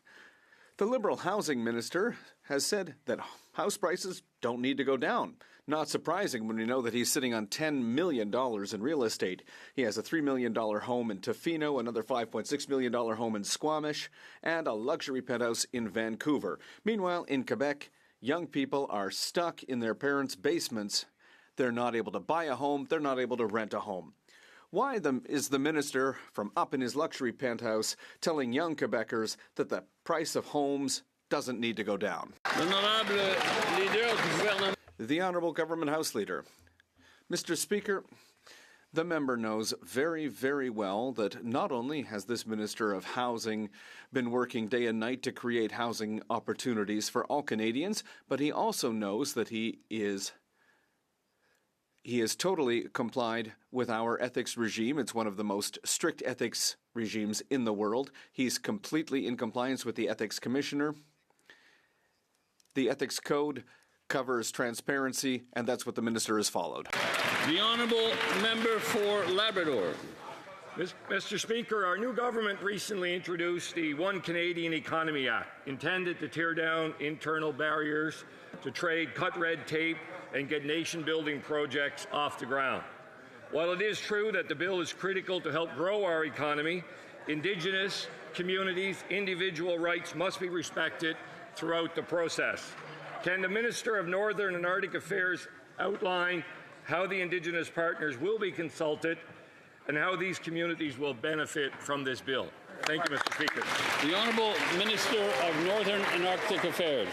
The Liberal Housing Minister has said that house prices don't need to go down. Not surprising when we know that he's sitting on $10 million in real estate. He has a $3 million home in Tofino, another $5.6 million home in Squamish, and a luxury penthouse in Vancouver. Meanwhile, in Quebec, young people are stuck in their parents' basements. They're not able to buy a home. They're not able to rent a home. Why is the minister from up in his luxury penthouse telling young Quebecers that the price of homes doesn't need to go down? The Honourable Government House Leader. Mr. Speaker, the member knows very, very well that not only has this Minister of Housing been working day and night to create housing opportunities for all Canadians, but he also knows that he has totally complied with our ethics regime. It's one of the most strict ethics regimes in the world. He's completely in compliance with the Ethics Commissioner. The Ethics Code covers transparency, and that's what the minister has followed. The Honourable Member for Labrador. Mr. Speaker, our new government recently introduced the One Canadian Economy Act, intended to tear down internal barriers to trade, cut red tape, and get nation-building projects off the ground. While it is true that the bill is critical to help grow our economy, Indigenous communities' individual rights must be respected throughout the process. Can the Minister of Northern and Arctic Affairs outline how the Indigenous partners will be consulted and how these communities will benefit from this bill? Thank you, Mr. Speaker. The Honourable Minister of Northern and Arctic Affairs.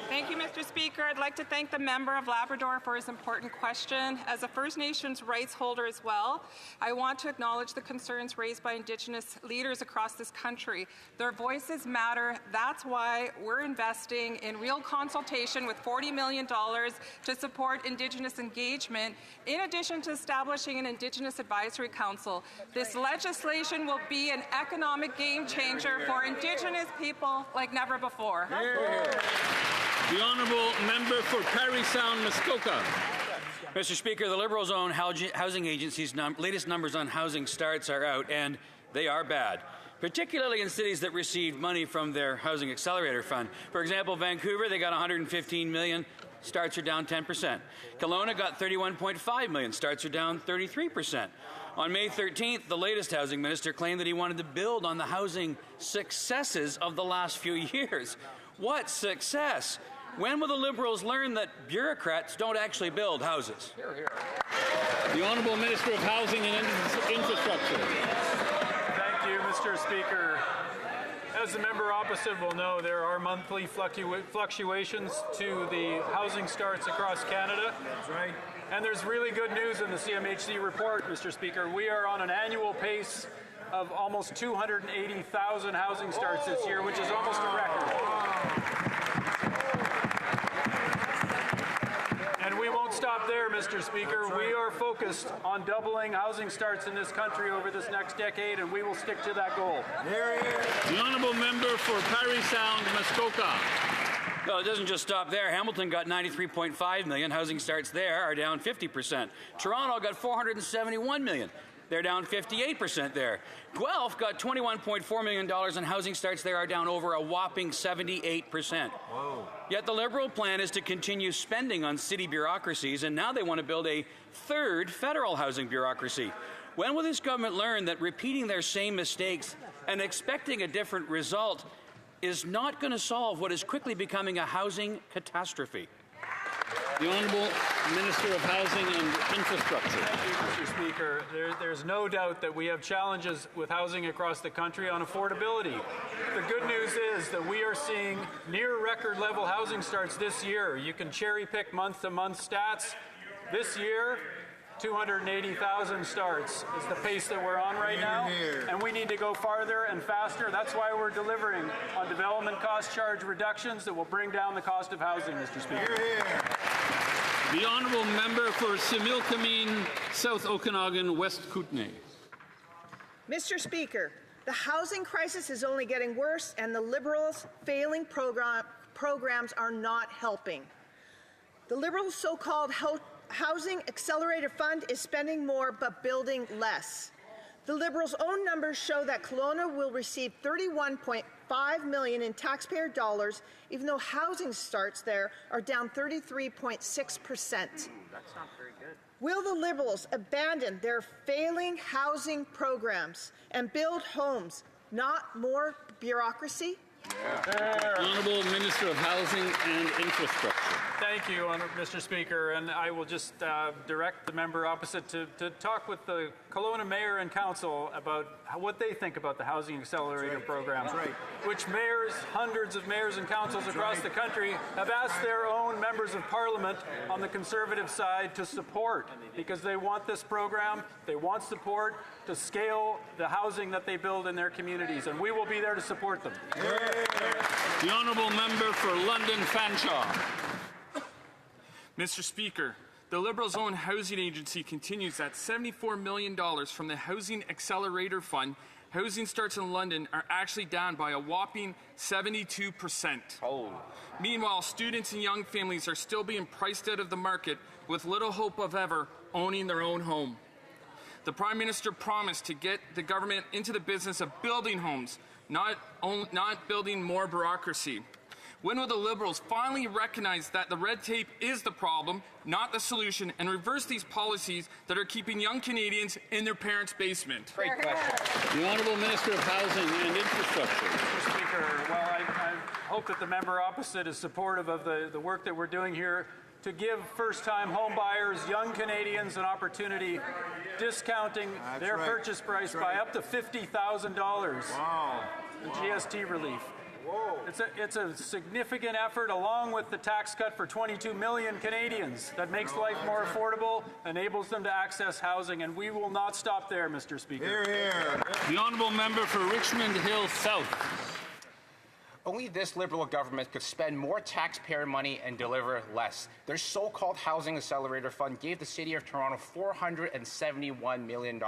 Thank you, Mr. Speaker. I'd like to thank the member of Labrador for his important question. As a First Nations rights holder as well, I want to acknowledge the concerns raised by Indigenous leaders across this country. Their voices matter. That's why we're investing in real consultation with $40 million to support Indigenous engagement, in addition to establishing an Indigenous Advisory Council. This legislation will be an economic game changer for Indigenous people like never before. The Honourable Member for Parry Sound, Muskoka. Mr. Speaker, the Liberals' own housing agency's latest numbers on housing starts are out, and they are bad, particularly in cities that received money from their Housing Accelerator Fund. For example, Vancouver, they got $115 million. Starts are down 10%. Kelowna got $31.5 million. Starts are down 33%. On May 13th, the latest housing minister claimed that he wanted to build on the housing successes of the last few years. What success? When will the Liberals learn that bureaucrats don't actually build houses? The Honourable Minister of Housing and Infrastructure. Thank you, Mr. Speaker. As the member opposite will know, there are monthly fluctuations to the housing starts across Canada. That's right. And there's really good news in the CMHC report, Mr. Speaker. We are on an annual pace of almost 280,000 housing starts this year, which is almost a record. And we won't stop there, Mr. Speaker. We are focused on doubling housing starts in this country over this next decade, and we will stick to that goal. The Honourable Member for Parry Sound, Muskoka. Well, it doesn't just stop there. Hamilton got $93.5 million. Housing starts there are down 50%. Toronto got $471 million. They're down 58% there. Guelph got $21.4 million, and housing starts there are down over a whopping 78%. Whoa. Yet the Liberal plan is to continue spending on city bureaucracies, and now they want to build a third federal housing bureaucracy. When will this government learn that repeating their same mistakes and expecting a different result is not going to solve what is quickly becoming a housing catastrophe? The Honourable Minister of Housing and Infrastructure. Thank you, Mr. Speaker. There's no doubt that we have challenges with housing across the country on affordability. The good news is that we are seeing near record level housing starts this year. You can cherry pick month-to-month stats. This year, 280,000 starts is the pace that we're on right now, and we need to go farther and faster. That's why we're delivering on development cost charge reductions that will bring down the cost of housing, Mr. Speaker. The honourable member for Similkameen, South Okanagan, West Kootenay. Mr. Speaker, the housing crisis is only getting worse, and the Liberals' failing programs are not helping. The Liberals' so-called Housing Accelerator Fund is spending more but building less. The Liberals' own numbers show that Kelowna will receive $31.5 million in taxpayer dollars, even though housing starts there are down 33.6%. That's not very good. Will the Liberals abandon their failing housing programs and build homes, not more bureaucracy? Honourable Minister of Housing and Infrastructure. Thank you, Mr. Speaker, and I will just direct the member opposite to talk with the Kelowna Mayor and Council about what they think about the Housing Accelerator program, which mayors, hundreds of mayors and councils across the country have asked their own members of Parliament on the Conservative side to support, because they want this program, they want support to scale the housing that they build in their communities, and we will be there to support them. The honourable member for London Fanshawe. Mr. Speaker, the Liberals' own housing agency continues that $74 million from the Housing Accelerator Fund. Housing starts in London are actually down by a whopping 72%. Meanwhile, students and young families are still being priced out of the market with little hope of ever owning their own home. The Prime Minister promised to get the government into the business of building homes, not building more bureaucracy. When will the Liberals finally recognize that the red tape is the problem, not the solution, and reverse these policies that are keeping young Canadians in their parents' basement? Great question. The Honourable Minister of Housing and Infrastructure. Mr. Speaker, well, I hope that the member opposite is supportive of the work that we're doing here to give first-time home buyers, young Canadians, an opportunity, discounting their purchase price by up to $50,000. Wow. In GST relief. Whoa. It's a significant effort, along with the tax cut for 22 million Canadians that makes life more affordable, enables them to access housing, and we will not stop there, Mr. Speaker. Hear, hear. The honourable member for Richmond Hill South. Only this Liberal government could spend more taxpayer money and deliver less. Their so-called Housing Accelerator Fund gave the City of Toronto $471 million.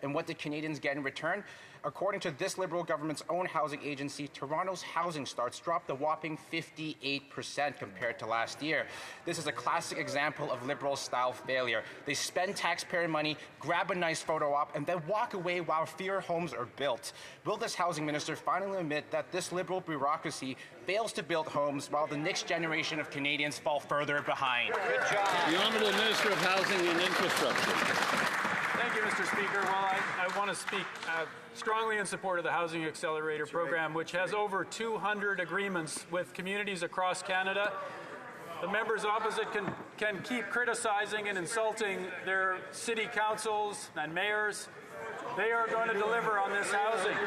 And what did Canadians get in return? According to this Liberal government's own housing agency, Toronto's housing starts dropped a whopping 58% compared to last year. This is a classic example of Liberal-style failure. They spend taxpayer money, grab a nice photo op, and then walk away while fewer homes are built. Will this housing minister finally admit that this Liberal bureaucracy fails to build homes while the next generation of Canadians fall further behind? Good job. The Honourable Minister of Housing and Infrastructure. Thank you, Mr. Speaker. Well, I want to speak strongly in support of the Housing Accelerator program, which has over 200 agreements with communities across Canada. The members opposite can keep criticizing and insulting their city councils and mayors. They are going to deliver on this housing.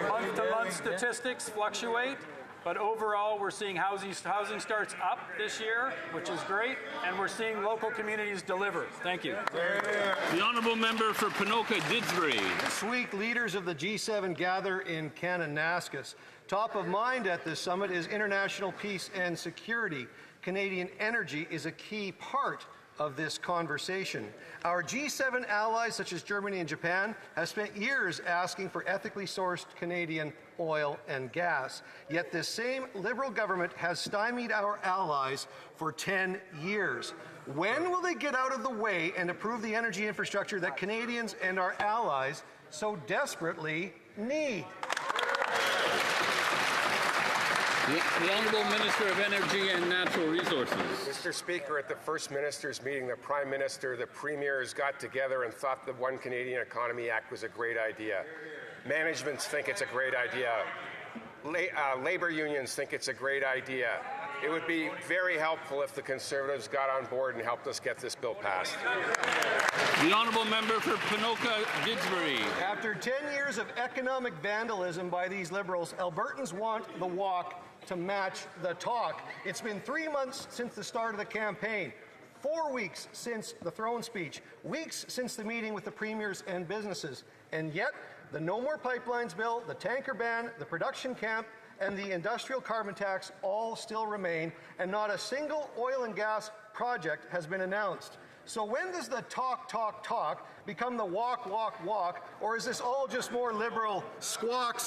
Month-to-month statistics fluctuate, but overall we're seeing housing starts up this year, which is great, and we're seeing local communities deliver. Thank you. The honourable member for Ponoka-Didsbury. This week, leaders of the G7 gather in Kananaskis. Top of mind at this summit is international peace and security. Canadian energy is a key part of this conversation. Our G7 allies, such as Germany and Japan, have spent years asking for ethically sourced Canadian oil and gas. Yet this same Liberal government has stymied our allies for 10 years. When will they get out of the way and approve the energy infrastructure that Canadians and our allies so desperately need? The Honourable Minister of Energy and Natural Resources. Mr. Speaker, at the First Minister's meeting, the Prime Minister, the Premiers got together and thought the One Canadian Economy Act was a great idea. Managements think it's a great idea. Labour unions think it's a great idea. It would be very helpful if the Conservatives got on board and helped us get this bill passed. The honourable member for Ponoka-Didsbury. After 10 years of economic vandalism by these Liberals, Albertans want the walk to match the talk. It's been 3 months since the start of the campaign, 4 weeks since the throne speech, weeks since the meeting with the premiers and businesses, and yet the No More Pipelines bill, the tanker ban, the production camp, and the industrial carbon tax all still remain, and not a single oil and gas project has been announced. So when does the talk become the walk, or is this all just more Liberal squawk?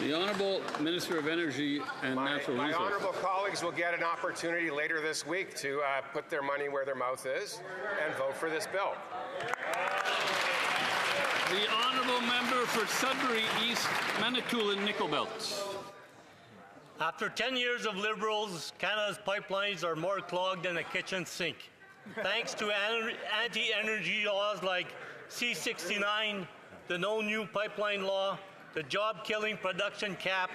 The Honourable Minister of Energy and Natural My Resources. honourable colleagues will get an opportunity later this week to put their money where their mouth is and vote for this bill. The Honourable Member for Sudbury East, Manitoulin Nickel Belt. After 10 years of Liberals, Canada's pipelines are more clogged than a kitchen sink. Thanks to anti-energy laws like C-69, the No New Pipeline Law, the job-killing production cap,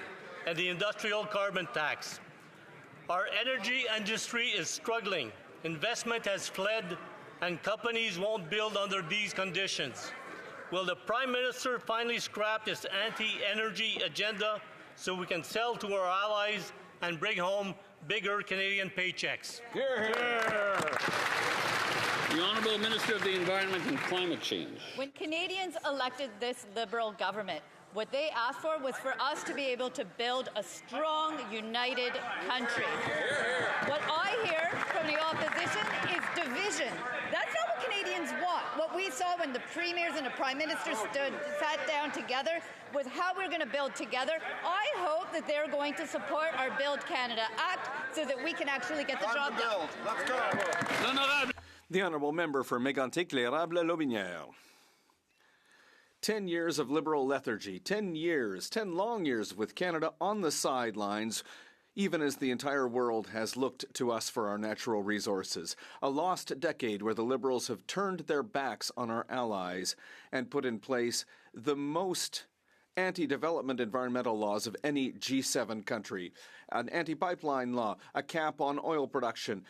and the industrial carbon tax. Our energy industry is struggling. Investment has fled, and companies won't build under these conditions. Will the Prime Minister finally scrap this anti-energy agenda so we can sell to our allies and bring home bigger Canadian paychecks? Hear, hear. The Honourable Minister of the Environment and Climate Change. When Canadians elected this Liberal government, what they asked for was for us to be able to build a strong, united country. What I hear from the opposition is division. That's not what Canadians want. What we saw when the premiers and the prime minister sat down together was how we're going to build together. I hope that they're going to support our Build Canada Act so that we can actually get the job done. Let's go. The Honourable Member for Mégantic-L'Érable-Lobinière. 10 years of Liberal lethargy, 10 long years with Canada on the sidelines, even as the entire world has looked to us for our natural resources. A lost decade where the Liberals have turned their backs on our allies and put in place the most anti-development environmental laws of any G7 country. An anti-pipeline law, a cap on oil production,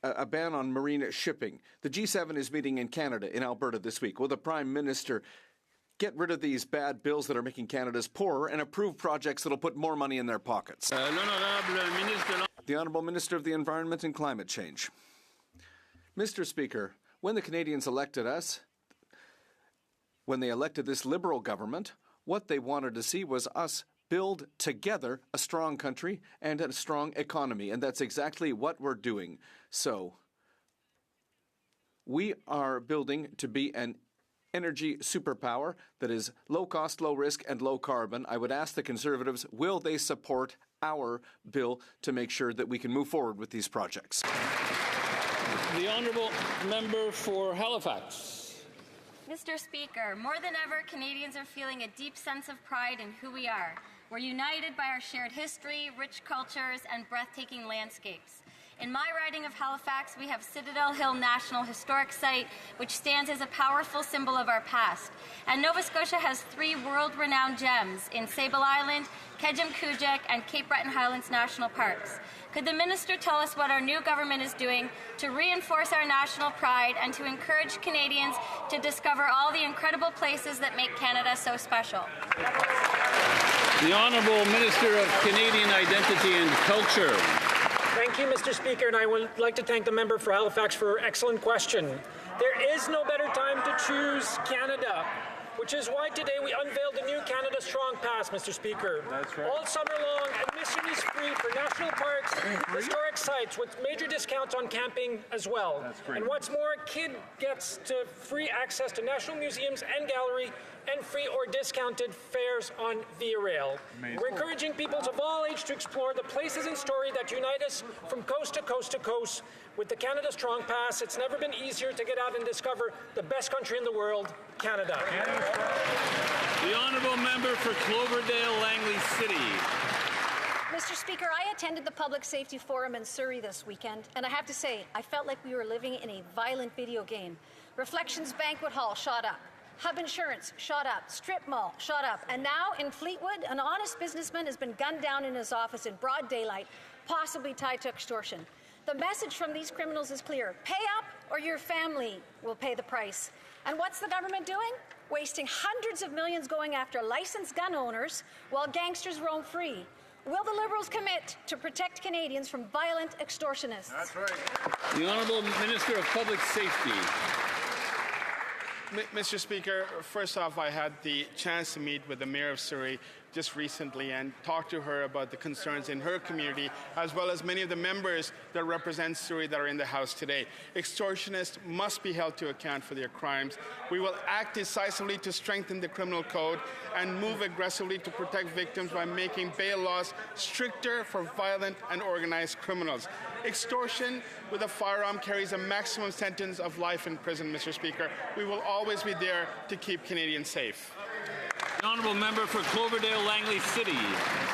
a ban on marine shipping. The G7 is meeting in Canada, in Alberta this week. Will the Prime Minister get rid of these bad bills that are making Canada's poorer and approve projects that will put more money in their pockets? The Honourable Minister of the Environment and Climate Change. Mr. Speaker, when the Canadians elected us, when they elected this Liberal government, what they wanted to see was us build together a strong country and a strong economy, and that's exactly what we're doing. So, we are building to be an energy superpower that is low cost, low risk, and low carbon. I would ask the Conservatives, will they support our bill to make sure that we can move forward with these projects? The Honourable Member for Halifax. Mr. Speaker, more than ever, Canadians are feeling a deep sense of pride in who we are. We're united by our shared history, rich cultures, and breathtaking landscapes. In my riding of Halifax, we have Citadel Hill National Historic Site, which stands as a powerful symbol of our past. And Nova Scotia has 3 world-renowned gems in Sable Island, Kejimkujik, and Cape Breton Highlands National Parks. Could the Minister tell us what our new government is doing to reinforce our national pride and to encourage Canadians to discover all the incredible places that make Canada so special? The Honourable Minister of Canadian Identity and Culture. Thank you, Mr. Speaker, and I would like to thank the member for Halifax for her excellent question. There is no better time to choose Canada, which is why today we unveiled the new Canada Strong Pass, Mr. Speaker. That's right. All summer long, admission is free for national parks, historic sites, with major discounts on camping as well. That's great. And what's more, a kid gets to free access to national museums and gallery, and free or discounted fares on Via Rail. Amazing. We're encouraging people of all age to explore the places and story that unite us from coast to coast to coast. With the Canada Strong Pass, it's never been easier to get out and discover the best country in the world, Canada. The Honourable Member for Cloverdale, Langley City. Mr. Speaker, I attended the Public Safety Forum in Surrey this weekend, and I have to say, I felt like we were living in a violent video game. Reflections Banquet Hall shot up. Hub Insurance shot up, Strip Mall shot up, and now in Fleetwood, an honest businessman has been gunned down in his office in broad daylight, possibly tied to extortion. The message from these criminals is clear. Pay up or your family will pay the price. And what's the government doing? Wasting hundreds of millions going after licensed gun owners while gangsters roam free. Will the Liberals commit to protect Canadians from violent extortionists? That's right. The Honourable Minister of Public Safety. Mr. Speaker, first off, I had the chance to meet with the Mayor of Surrey just recently and talk to her about the concerns in her community, as well as many of the members that represent Surrey that are in the House today. Extortionists must be held to account for their crimes. We will act decisively to strengthen the criminal code and move aggressively to protect victims by making bail laws stricter for violent and organized criminals. Extortion with a firearm carries a maximum sentence of life in prison, Mr. Speaker. We will always be there to keep Canadians safe. The honourable member for Cloverdale Langley City.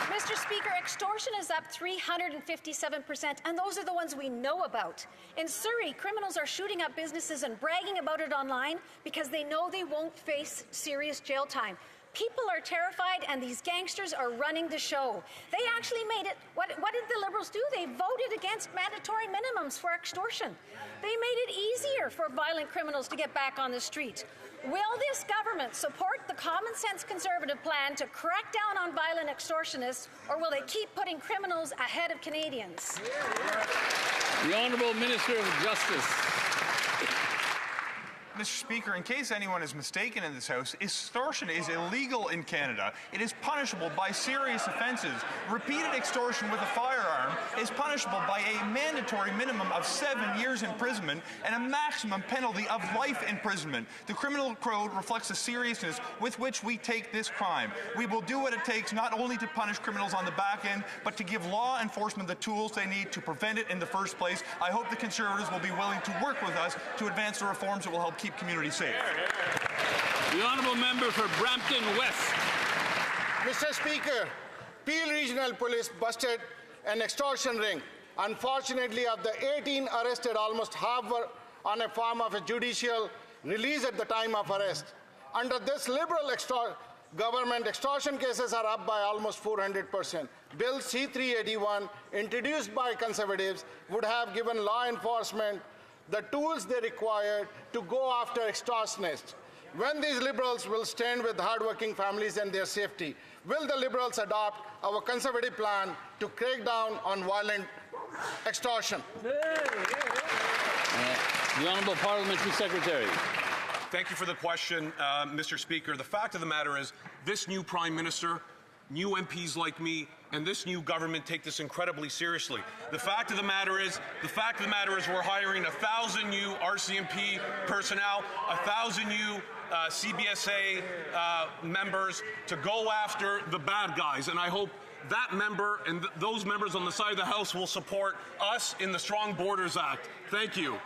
Mr. Speaker, extortion is up 357%, and those are the ones we know about. In Surrey, criminals are shooting up businesses and bragging about it online because they know they won't face serious jail time. People are terrified, and these gangsters are running the show. They actually made it. What did the Liberals do? They voted against mandatory minimums for extortion. They made it easier for violent criminals to get back on the street. Will this government support the common sense Conservative plan to crack down on violent extortionists, or will they keep putting criminals ahead of Canadians? The Honourable Minister of Justice. Mr. Speaker, in case anyone is mistaken in this House, extortion is illegal in Canada. It is punishable by serious offences. Repeated extortion with a firearm is punishable by a mandatory minimum of 7 years imprisonment and a maximum penalty of life imprisonment. The criminal code reflects the seriousness with which we take this crime. We will do what it takes not only to punish criminals on the back end, but to give law enforcement the tools they need to prevent it in the first place. I hope the Conservatives will be willing to work with us to advance the reforms that will help keep communities safe. The honourable member for Brampton West. Mr. Speaker, Peel Regional Police busted an extortion ring. Unfortunately, of the 18 arrested, almost half were on a form of a judicial release at the time of arrest. Under this Liberal government, extortion cases are up by almost 400%. Bill C-381, introduced by Conservatives, would have given law enforcement the tools they require to go after extortionists. When these Liberals will stand with hardworking families and their safety? Will the Liberals adopt our Conservative plan to crack down on violent extortion? The Honourable Parliamentary Secretary. Thank you for the question, Mr. Speaker. The fact of the matter is, this new Prime Minister, new MPs like me, and this new government take this incredibly seriously. The fact of the matter is we're hiring 1,000 new RCMP personnel, 1,000 new CBSA members to go after the bad guys, and I hope that member and those members on the side of the House will support us in the Strong Borders Act. Thank you.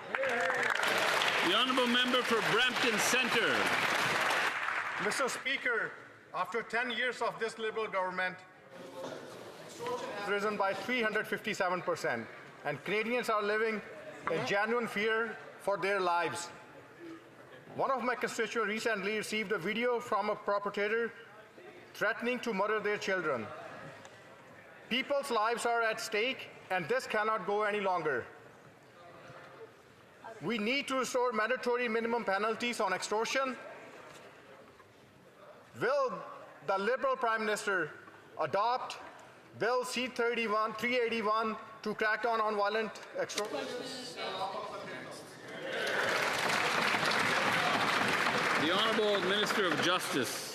The honourable member for Brampton Centre. Mr. Speaker, after 10 years of this Liberal government, risen by 357%, and Canadians are living in genuine fear for their lives. One of my constituents recently received a video from a perpetrator threatening to murder their children. People's lives are at stake, and this cannot go any longer. We need to restore mandatory minimum penalties on extortion. Will the Liberal Prime Minister adopt Bill C-381 to crack down on violent extortion? The Honourable Minister of Justice.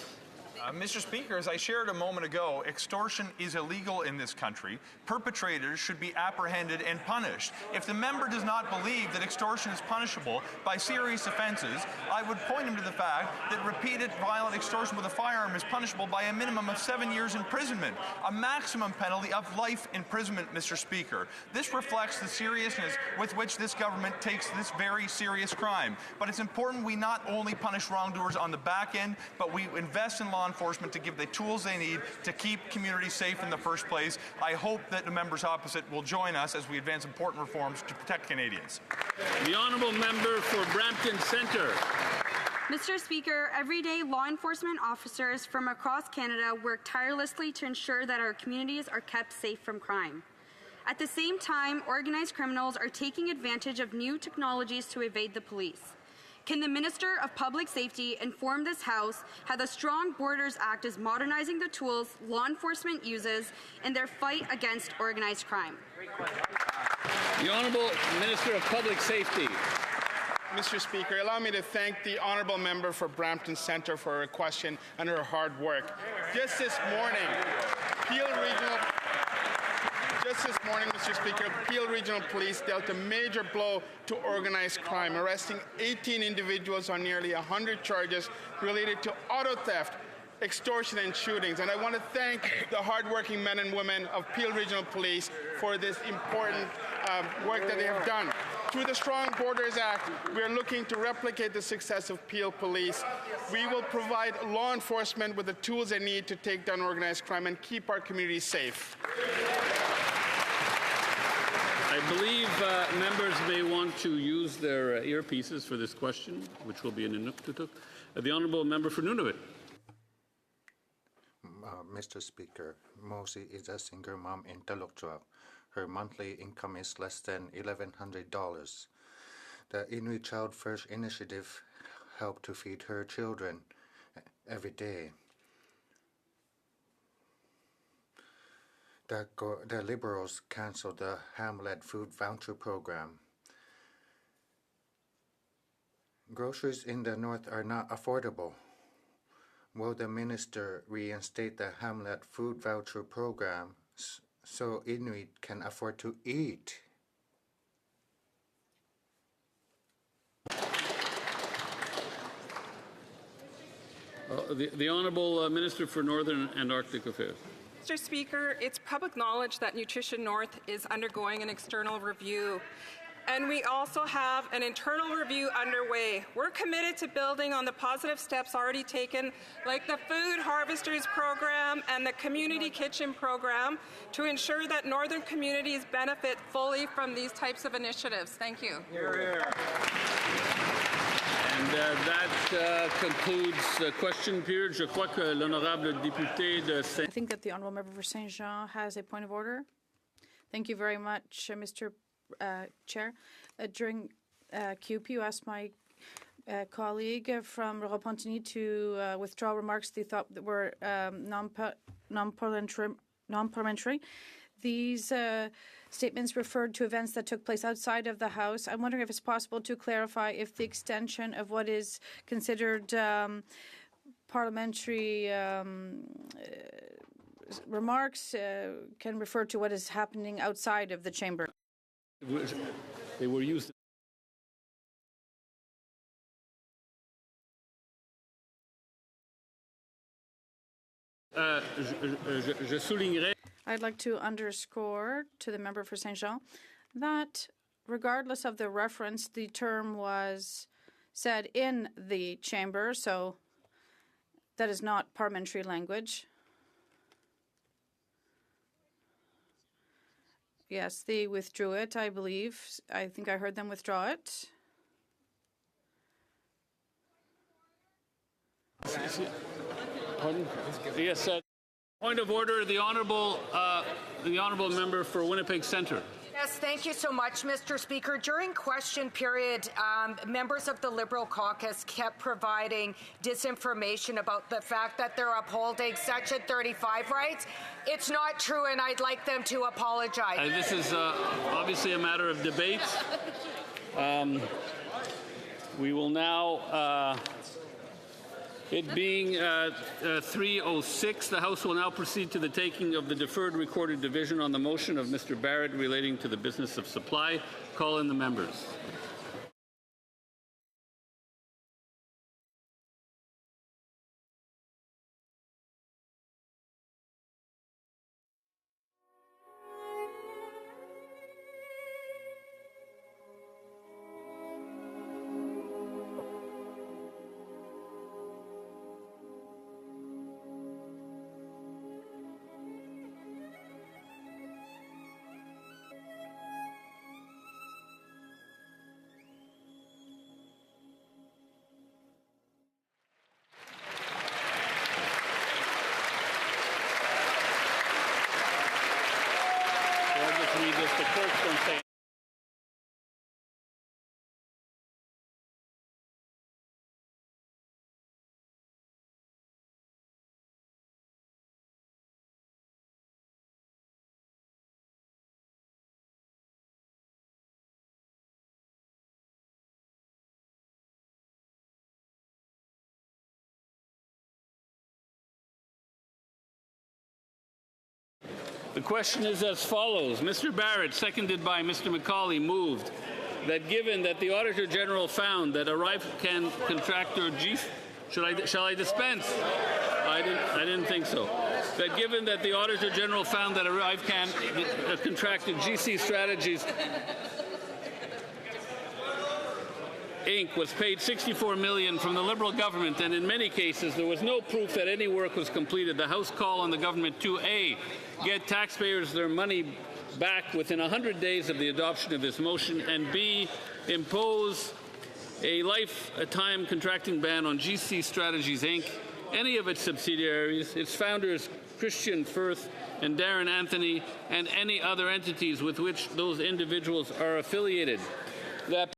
Mr. Speaker, as I shared a moment ago, extortion is illegal in this country. Perpetrators should be apprehended and punished. If the member does not believe that extortion is punishable by serious offences, I would point him to the fact that repeated violent extortion with a firearm is punishable by a minimum of 7 years imprisonment, a maximum penalty of life imprisonment, Mr. Speaker. This reflects the seriousness with which this government takes this very serious crime. But it's important we not only punish wrongdoers on the back end, but we invest in law enforcement to give the tools they need to keep communities safe in the first place. I hope that the members opposite will join us as we advance important reforms to protect Canadians. The honourable member for Brampton Centre. Mr. Speaker, every day law enforcement officers from across Canada work tirelessly to ensure that our communities are kept safe from crime. At the same time, organized criminals are taking advantage of new technologies to evade the police. Can the Minister of Public Safety inform this House how the Strong Borders Act is modernizing the tools law enforcement uses in their fight against organized crime? The Honourable Minister of Public Safety. Mr. Speaker, allow me to thank the honourable member for Brampton Centre for her question and her hard work. Just this morning, Mr. Speaker, Peel Regional Police dealt a major blow to organized crime, arresting 18 individuals on nearly 100 charges related to auto theft, extortion and shootings. And I want to thank the hardworking men and women of Peel Regional Police for this important work that they have done. Through the Strong Borders Act, we are looking to replicate the success of Peel Police. We will provide law enforcement with the tools they need to take down organized crime and keep our communities safe. I believe members may want to use their earpieces for this question, which will be in Inuktitut. The honourable member for Nunavut. Mr. Speaker, Mosi is a single mom in Talukchuak. Her monthly income is less than $1,100. The Inuit Child First Initiative helped to feed her children every day. The Liberals canceled the Hamlet food voucher program. Groceries in the north are not affordable. Will the minister reinstate the Hamlet food voucher program so Inuit can afford to eat? The Honourable Minister for Northern and Arctic Affairs. Mr. Speaker, it's public knowledge that Nutrition North is undergoing an external review. And we also have an internal review underway. We're committed to building on the positive steps already taken, like the Food Harvesters Program and the Community Kitchen Program, to ensure that Northern communities benefit fully from these types of initiatives. Thank you. And that concludes the question period. Je crois que l'honorable député de Saint... I think that the honourable member for Saint Jean has a point of order. Thank you very much, Mr. Chair. During QP, you asked my colleague from Repentigny to withdraw remarks they thought that were non-parliamentary. These statements referred to events that took place outside of the House. I'm wondering if it's possible to clarify if the extension of what is considered parliamentary remarks can refer to what is happening outside of the chamber. They were used. Je soulignerai. I'd like to underscore to the member for Saint Jean that regardless of the reference, the term was said in the chamber, so that is not parliamentary language. Yes, they withdrew it, I believe. I think I heard them withdraw it. Pardon? Yes, point of order, the honourable member for Winnipeg Centre. Yes, thank you so much, Mr. Speaker. During question period, members of the Liberal caucus kept providing disinformation about the fact that they're upholding Section 35 rights. It's not true, and I'd like them to apologize. This is obviously a matter of debate. We will now... It being 3:06, the House will now proceed to the taking of the deferred recorded division on the motion of Mr. Barrett relating to the business of supply. Call in the members. The clerk from St. The question is as follows. Mr. Barrett, seconded by Mr. McCauley, moved that given that the Auditor General found that ArriveCan contractor shall I dispense? I didn't think so. That given that the Auditor General found that ArriveCan contracted GC Strategies Inc. was paid $64 million from the Liberal government, and in many cases there was no proof that any work was completed, the House call on the government to A, get taxpayers their money back within 100 days of the adoption of this motion, and B, impose a lifetime contracting ban on GC Strategies Inc., any of its subsidiaries, its founders Christian Firth and Darren Anthony, and any other entities with which those individuals are affiliated. That